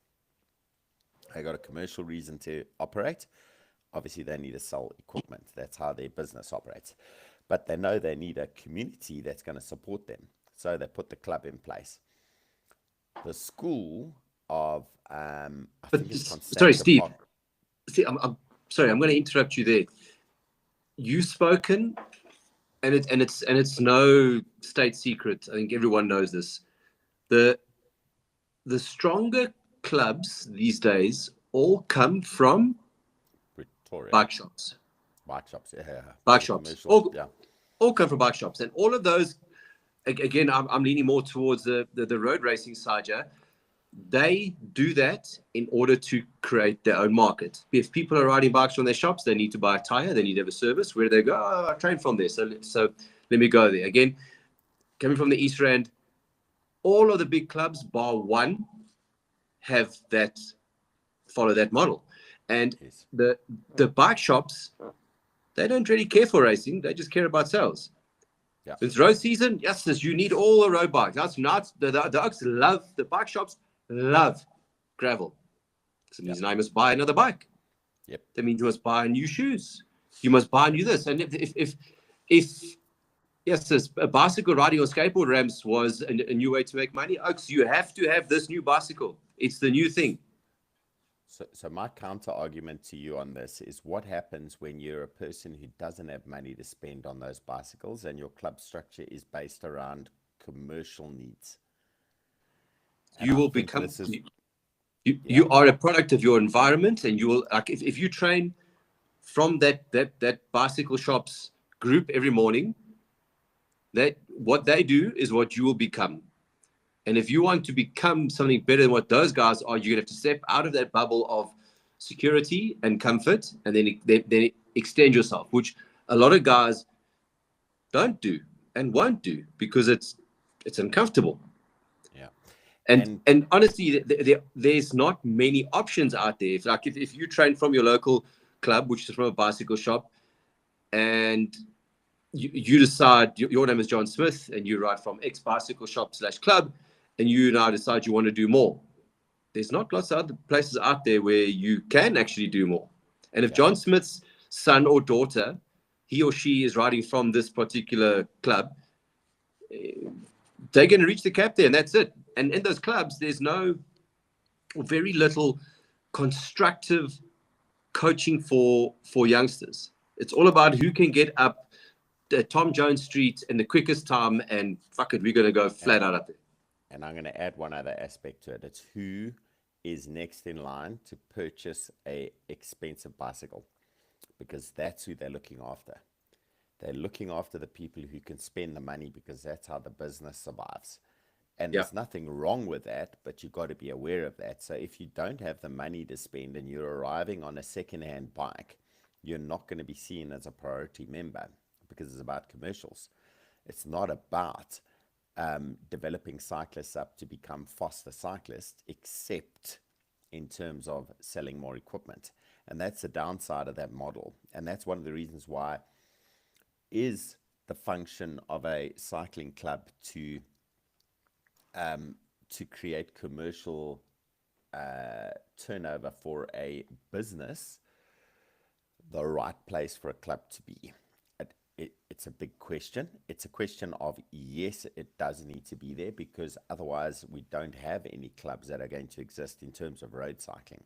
They got a commercial reason to operate. Obviously, they need to sell equipment. That's how their business operates. But they know they need a community that's going to support them. So they put the club in place. The school of, I think it's sorry, Steve. Park. See, I'm sorry. I'm going to interrupt you there. You've spoken, and it's no state secret. I think everyone knows this. The stronger clubs these days all come from Pretoria. bike shops. Bike shops, yeah. Bike shops. All come from bike shops, and all of those. Again, I'm leaning more towards the road racing side. Yeah, they do that in order to create their own market. If people are riding bikes from their shops, they need to buy a tire, they need to have a service. Where do they go? Oh, I train from there, so let me go there. Again, coming from the East Rand, all of the big clubs, bar one, have that, follow that model. And Yes. the bike shops, they don't really care for racing, they just care about sales. Yeah. It's road season, yes, you need all the road bikes. That's not the Oaks love, the bike shops love gravel. So it means I must buy another bike. Yep. That means you must buy new shoes. You must buy new this. And if yes, a bicycle riding on skateboard ramps was a new way to make money, Oaks, you have to have this new bicycle. It's the new thing. So my counter argument to you on this is what happens when you're a person who doesn't have money to spend on those bicycles and your club structure is based around commercial needs? And You I will think become, this is, you are a product of your environment, and you will, like, if you train from that bicycle shop's group every morning, that what they do is what you will become. And if you want to become something better than what those guys are, you're going to have to step out of that bubble of security and comfort, and then extend yourself, which a lot of guys don't do and won't do because it's uncomfortable. yeah. And honestly, there's not many options out there. If you train from your local club, which is from a bicycle shop, and you decide your name is John Smith and you ride from X bicycle shop / club, and you now decide you want to do more. There's not lots of other places out there where you can actually do more. And if John Smith's son or daughter, he or she is riding from this particular club, they're going to reach the cap there, and that's it. And in those clubs, there's no, or very little, constructive coaching for youngsters. It's all about who can get up Tom Jones Street in the quickest time, and fuck it, we're going to go flat out up there. And I'm going to add one other aspect to it. It's who is next in line to purchase a expensive bicycle, because that's who they're looking after. They're looking after the people who can spend the money, because that's how the business survives. And there's nothing wrong with that, but you've got to be aware of that. So if you don't have the money to spend and you're arriving on a second-hand bike, you're not going to be seen as a priority member, because it's about commercials. It's not about developing cyclists up to become faster cyclists, except in terms of selling more equipment. And that's the downside of that model. And that's one of the reasons why is the function of a cycling club to create commercial turnover for a business the right place for a club to be. It's a big question. It's a question of, yes, it does need to be there, because otherwise we don't have any clubs that are going to exist in terms of road cycling.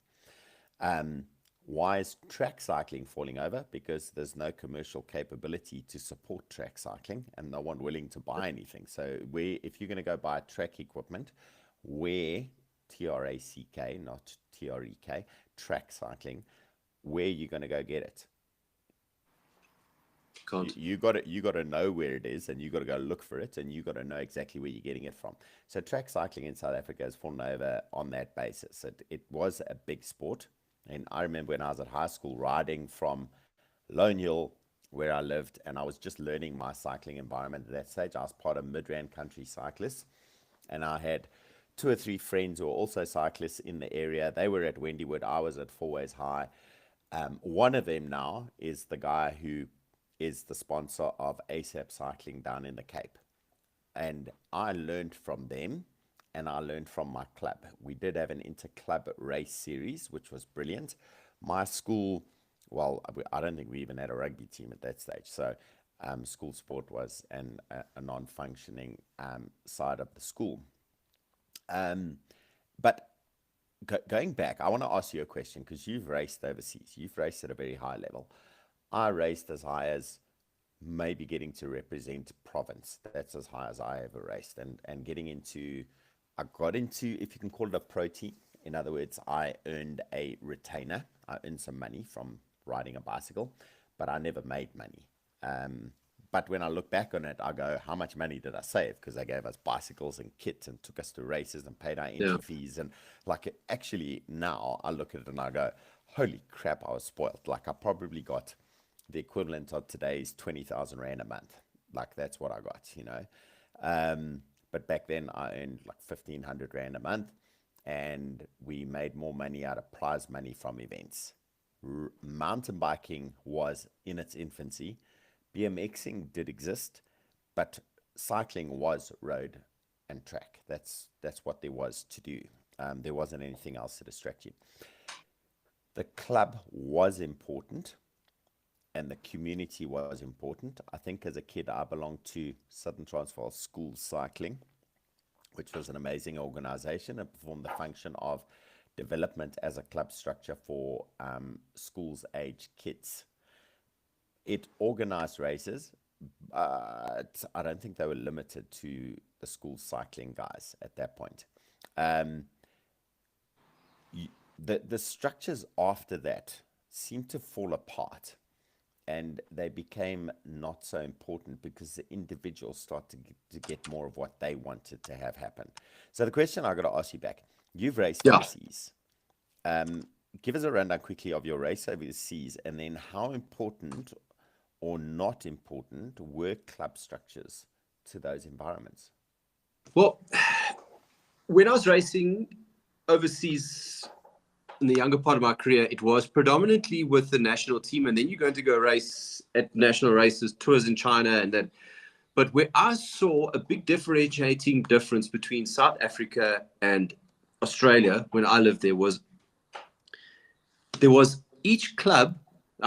Why is track cycling falling over? Because there's no commercial capability to support track cycling, and no one willing to buy anything. So if you're going to go buy track equipment, where TRACK, not TREK, track cycling, where are you going to go get it? You got to know where it is, and you got to go look for it, and you got to know exactly where you're getting it from. So track cycling in South Africa has fallen over on that basis. It was a big sport, and I remember when I was at high school riding from Lone Hill, where I lived, and I was just learning my cycling environment at that stage. I was part of Midrand Country Cyclists, and I had 2 or 3 friends who were also cyclists in the area. They were at Wendywood. I was at Four Ways High. One of them now is the guy who is the sponsor of ASAP Cycling down in the Cape. And I learned from them, and I learned from my club. We did have an inter-club race series, which was brilliant. My school, well, I don't think we even had a rugby team at that stage. So school sport was a non-functioning side of the school. But going back, I want to ask you a question, because you've raced overseas. You've raced at a very high level. I raced as high as maybe getting to represent province. That's as high as I ever raced. And I got into, if you can call it a pro team. In other words, I earned a retainer. I earned some money from riding a bicycle, but I never made money. But when I look back on it, I go, how much money did I save? Because they gave us bicycles and kits and took us to races and paid our entry fees. And actually now I look at it and I go, holy crap, I was spoiled. I probably got the equivalent of today's 20,000 Rand a month. That's what I got, But back then I earned 1,500 Rand a month, and we made more money out of prize money from events. Mountain biking was in its infancy. BMXing did exist, but cycling was road and track. That's what there was to do. There wasn't anything else to distract you. The club was important, and the community was important. I think as a kid, I belonged to Southern Transvaal School Cycling, which was an amazing organization and performed the function of development as a club structure for schools age kids. It organized races, but I don't think they were limited to the school cycling guys at that point. The structures after that seemed to fall apart, and they became not so important because the individuals started to get more of what they wanted to have happen. So the question I got to ask you back, you've raced overseas. Give us a rundown quickly of your race overseas, and then how important or not important were club structures to those environments? Well, when I was racing overseas in the younger part of my career, it was predominantly with the national team, and then you're going to go race at national races, tours in China, and then. But where I saw a big differentiating difference between South Africa and Australia when I lived there was each club.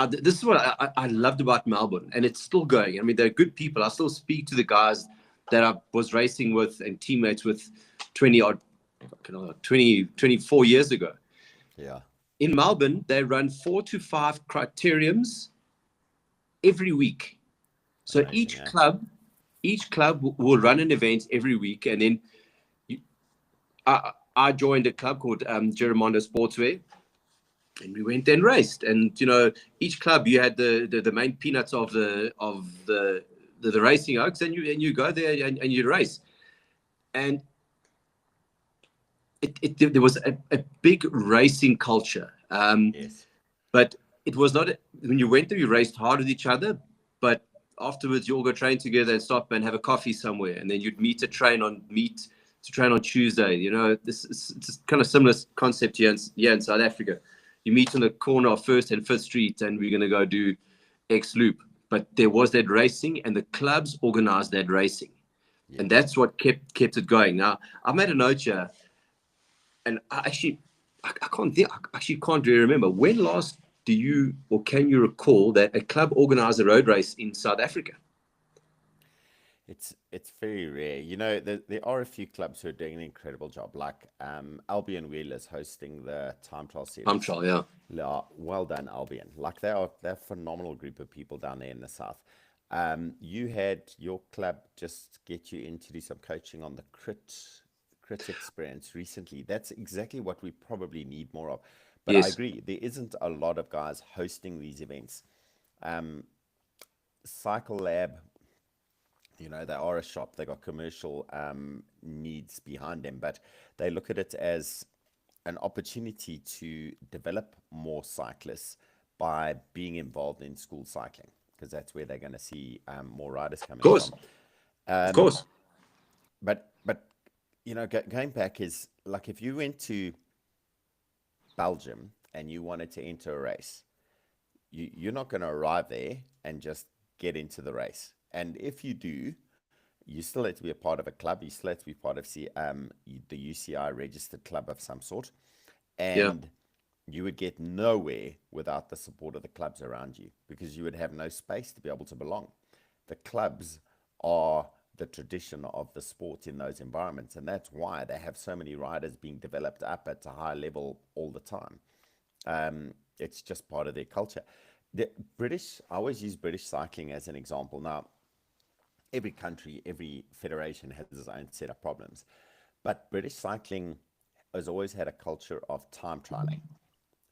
This is what I loved about Melbourne, and it's still going. I mean, they're good people. I still speak to the guys that I was racing with and teammates with 24 years ago. Yeah. In Melbourne, they run 4 to 5 criteriums every week. So Amazing, each club will run an event every week, and then I joined a club called Jeremy Maartens Sportswear, and we went and raced. And each club, you had the main peanuts of the racing oaks, and you go there and you race. And there was a big racing culture. Yes. But it was not when you went there, you raced hard with each other, but afterwards you all go train together and stop and have a coffee somewhere, and then you'd meet to train on Tuesday. This is kind of similar concept here in South Africa. You meet on the corner of 1st and 5th Street, and we're going to go do X loop. But there was that racing, and the clubs organized that racing. Yes. And that's what kept it going. Now, I made a note here, and I can't really remember. When last do you or can you recall that a club organized a road race in South Africa? It's very rare. There are a few clubs who are doing an incredible job, like Albion Wheelers hosting the time trial series. Time trial, yeah. Well done, Albion. Like they're a phenomenal group of people down there in the south. You had your club just get you in to do some coaching on the crit experience recently. That's exactly what we probably need more of. But yes. I agree, there isn't a lot of guys hosting these events. Cycle Lab, they are a shop. They got commercial needs behind them, but they look at it as an opportunity to develop more cyclists by being involved in school cycling, because that's where they're going to see more riders coming from. Of course. But going back is like if you went to Belgium and you wanted to enter a race, you're not going to arrive there and just get into the race. And if you do, you still have to be a part of a club. You still have to be part of the UCI registered club of some sort. And you would get nowhere without the support of the clubs around you, because you would have no space to be able to belong. The clubs are the tradition of the sport in those environments, and that's why they have so many riders being developed up at a high level all the time. It's just part of their culture. I always use British cycling as an example. Now, every country, every federation has its own set of problems, but British cycling has always had a culture of time trialing,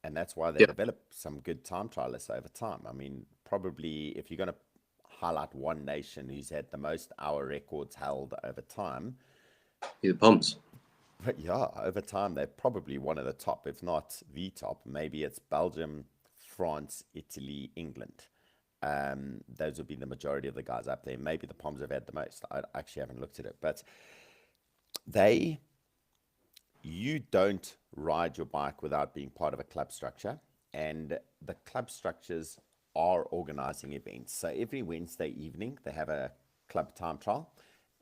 and that's why they developed some good time trialists over time. I mean, probably if you're going to highlight one nation who's had the most hour records held over time, the Poms. But over time, they're probably one of the top, if not the top. Maybe it's Belgium, France, Italy, England. Those would be the majority of the guys up there. Maybe the Poms have had the most. I actually haven't looked at it. But you don't ride your bike without being part of a club structure. And the club structures are organizing events. So every Wednesday evening, they have a club time trial.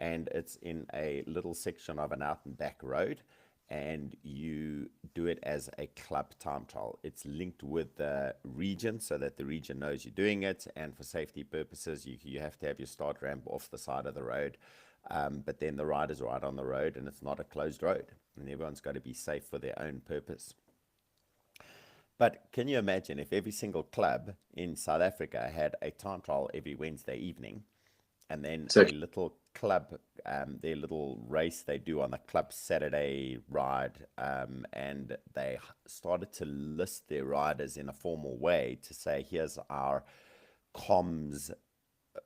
And it's in a little section of an out and back road, and you do it as a club time trial. It's linked with the region so that the region knows you're doing it, and for safety purposes, you have to have your start ramp off the side of the road, but then the riders ride on the road, and it's not a closed road, and everyone's got to be safe for their own purpose. But can you imagine if every single club in South Africa had a time trial every Wednesday evening, and then a little club, their little race they do on the club Saturday ride, and they started to list their riders in a formal way to say, here's our comms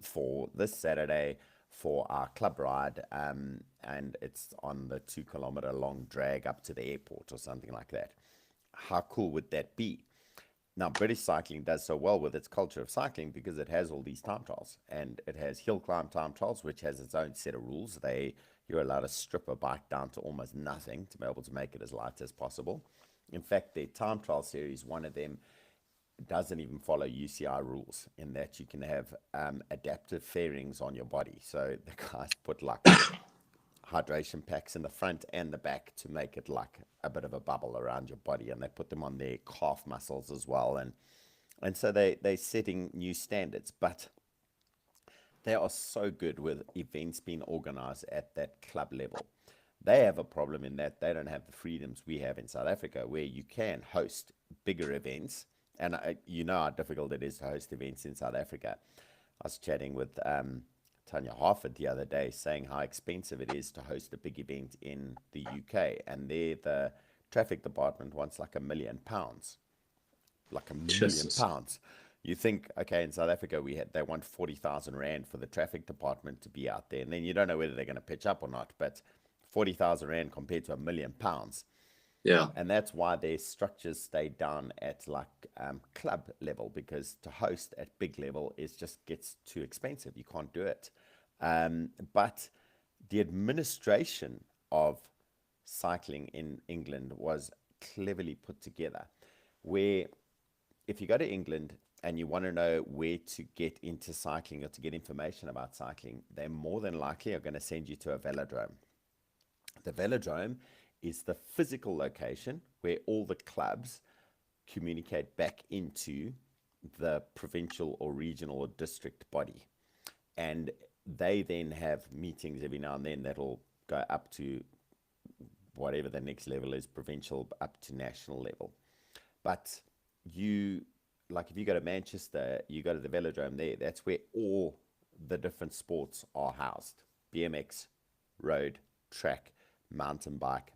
for this Saturday for our club ride, and it's on the 2 kilometer long drag up to the airport or something like that. How cool would that be? Now, British cycling does so well with its culture of cycling because it has all these time trials, and it has hill climb time trials, which has its own set of rules. Your you're allowed to strip a bike down to almost nothing to be able to make it as light as possible. In fact, their time trial series, one of them doesn't even follow UCI rules in that you can have adaptive fairings on your body. So the guys put like hydration packs in the front and the back to make it like a bit of a bubble around your body, and they put them on their calf muscles as well, and so they're setting new standards. But they are so good with events being organized at that club level. They have a problem in that they don't have the freedoms we have in South Africa, where you can host bigger events. And you know how difficult it is to host events in South Africa. I was chatting with Tanya Harford the other day, saying how expensive it is to host a big event in the UK. And there, the traffic department wants like £1 million, like £1 Jesus. million. You think, okay, in South Africa, they want 40,000 Rand for the traffic department to be out there. And then you don't know whether they're going to pitch up or not. But 40,000 Rand compared to £1 million. Yeah. And that's why their structures stay down at like club level, because to host at big level is just gets too expensive. You can't do it. But the administration of cycling in England was cleverly put together, where if you go to England and you want to know where to get into cycling or to get information about cycling, they more than likely are going to send you to a velodrome. The velodrome is the physical location where all the clubs communicate back into the provincial or regional or district body. And they then have meetings every now and then that'll go up to whatever the next level is, provincial up to national level. But like if you go to Manchester, you go to the velodrome there, that's where all the different sports are housed: BMX, road, track, mountain bike,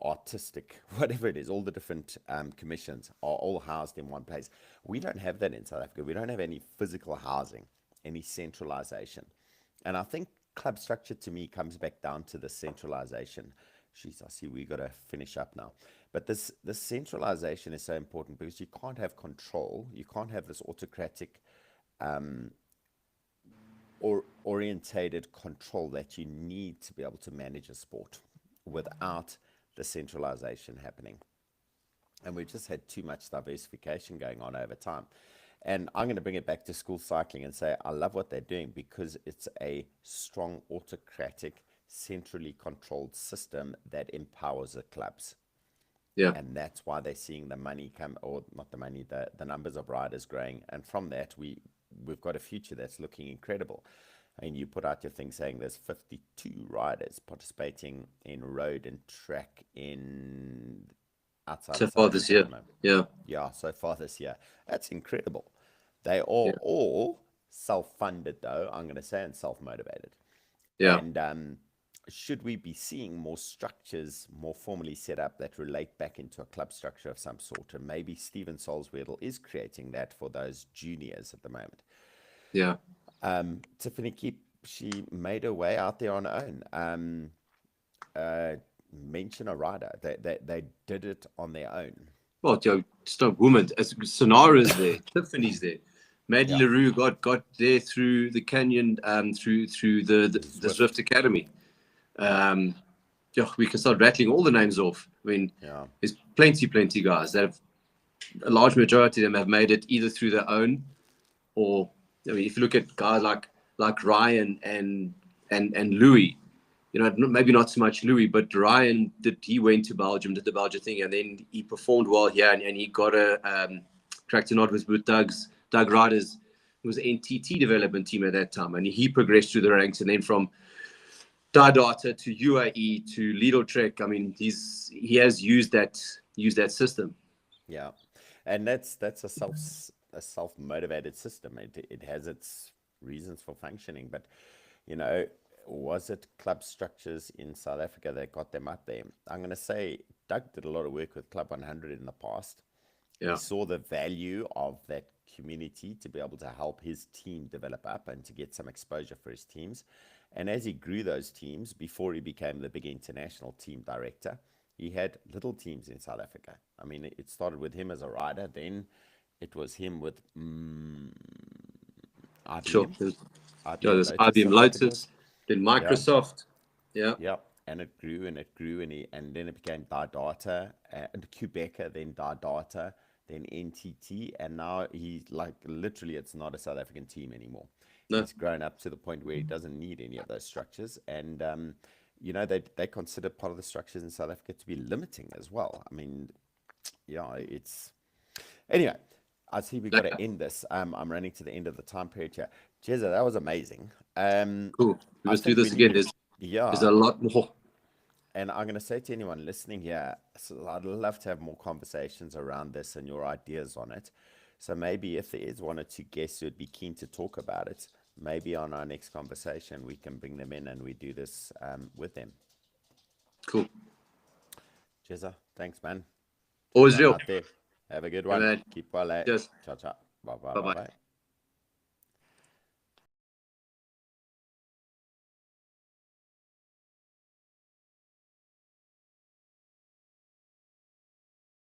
artistic, whatever it is, all the different commissions are all housed in one place. We don't have that in South Africa. We don't have any physical housing, any centralization. And I think club structure to me comes back down to the centralization. Jeez, I see we got to finish up now. But this centralization is so important because you can't have control. You can't have this autocratic or orientated control that you need to be able to manage a sport without the centralization happening. And we've just had too much diversification going on over time. And I'm going to bring it back to school cycling and say I love what they're doing because it's a strong, autocratic, centrally controlled system that empowers the clubs. Yeah. And that's why they're seeing the money come, or not the money, the numbers of riders growing. And from that, we've got a future that's looking incredible. I mean, you put out your thing saying there's 52 riders participating in road and track outside So of South far this Africa year. at the moment. Yeah. Yeah, so far this year. That's incredible. They are Yeah. all self-funded, though, I'm going to say, and self-motivated. Yeah. And should we be seeing more structures more formally set up that relate back into a club structure of some sort? And maybe Stephen Solswedel is creating that for those juniors at the moment. Yeah. Tiffany Keep, she made her way out there on her own. Mention a rider. They did it on their own. Well, it's not women. Sonara's there. Tiffany's there. Maddie Yeah. LaRue got there through the Canyon, through the Zwift Academy. We can start rattling all the names off. I mean, Yeah. there's plenty guys that have, a large majority of them have made it either through their own, or I mean, if you look at guys like Ryan and Louis, you know, maybe not so much Louis, but Ryan he went to Belgium, did the Belgian thing, and then he performed well here, and he got a tractor nod with Doug Riders. It was an NTT development team at that time, and he progressed through the ranks, and then from Data to UAE to Lidl Trek. I mean, he has used that system. Yeah, and that's a self-motivated system. It has its reasons for functioning, but you know, was it club structures in South Africa that got them up there? I'm going to say Doug did a lot of work with Club 100 in the past. Yeah. He saw the value of that community to be able to help his team develop up and to get some exposure for his teams. And as he grew those teams, before he became the big international team director, he had little teams in South Africa. I mean, it started with him as a rider, then it was him with IBM. Sure. IBM There's Lotus IBM South Africa. Lotus. Then Microsoft. Yeah. Yep. And it grew and it grew and then it became Data, and Quebecer, then Data, then NTT, and now he's like literally it's not a South African team anymore. No. He's grown up to the point where he doesn't need any of those structures, and they consider part of the structures in South Africa to be limiting as well. I mean, yeah, it's anyway. I see we got to end this. I'm running to the end of the time period here. Jezza, that was amazing. Cool. I Let's do think we this again. need, There's yeah. a lot more. And I'm going to say to anyone listening here, so I'd love to have more conversations around this and your ideas on it. So maybe if there is one or two guests who'd be keen to talk about it, maybe on our next conversation, we can bring them in and we do this with them. Cool. Jezza, thanks, man. Always real. Out there. Have a good one. Man. Keep well. Cheers. Ciao, ciao. Bye, bye, bye, Bye-bye. bye.